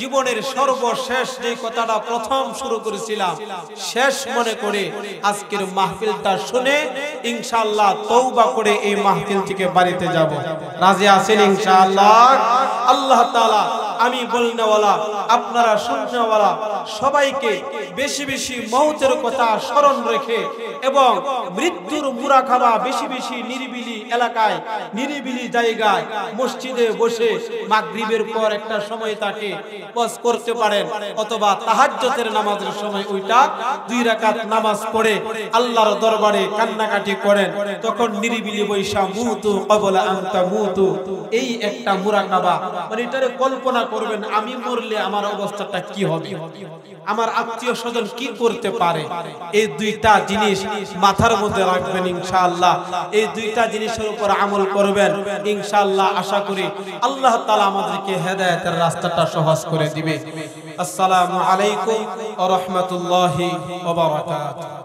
জীবনের সর্বশেষ যে কথাটা প্রথম শুরু করেছিলাম শেষ মনে করে আজকের মাহফিলটা শুনে ইনশাআল্লাহ তওবা করে এই মাহফিল থেকে বাড়িতে যাব রাজি আছেন ইনশাআল্লাহ আল্লাহ তাআলা আমি বলনেওয়ালা আপনারা শুননেওয়ালা সবাইকে বেশি বেশি মওতের কথা স্মরণ রেখে এবং মৃত্যুর মুরাকাবা বেশি বেশি নিরিবিলি এলাকায় নিরিবিলি জায়গায় মসজিদে বসে মাগরিবের পর একটা সময় থাকে ওয়াজ করতে পারেন অথবা তাহাজ্জুদের নামাজের সময় ওইটা 2 রাকাত নামাজ পড়ে আল্লাহর দরবারে কান্নাকাটি করেন তখন নিরিবিলি বৈশা মুতু ক্বাবলা আন তামুতু এই একটা মুরাকাবা মানে এটারে কল্পনা করবেন আমি মরলে আমার অবস্থাটা কি হবে আমার আত্মীয় স্বজন কি করতে পারে এই দুইটা জিনিস মাথার মধ্যে রাখবেন ইনশাআল্লাহ এই দুইটা জিনিসের উপর আমল করবেন ইনশাআল্লাহ আশা করি আল্লাহ তাআলা আমাদেরকে হেদায়েতের রাস্তাটা সহজ করে দিবে আসসালামু আলাইকুম ওয়া রাহমাতুল্লাহি ওয়া বারাকাতুহু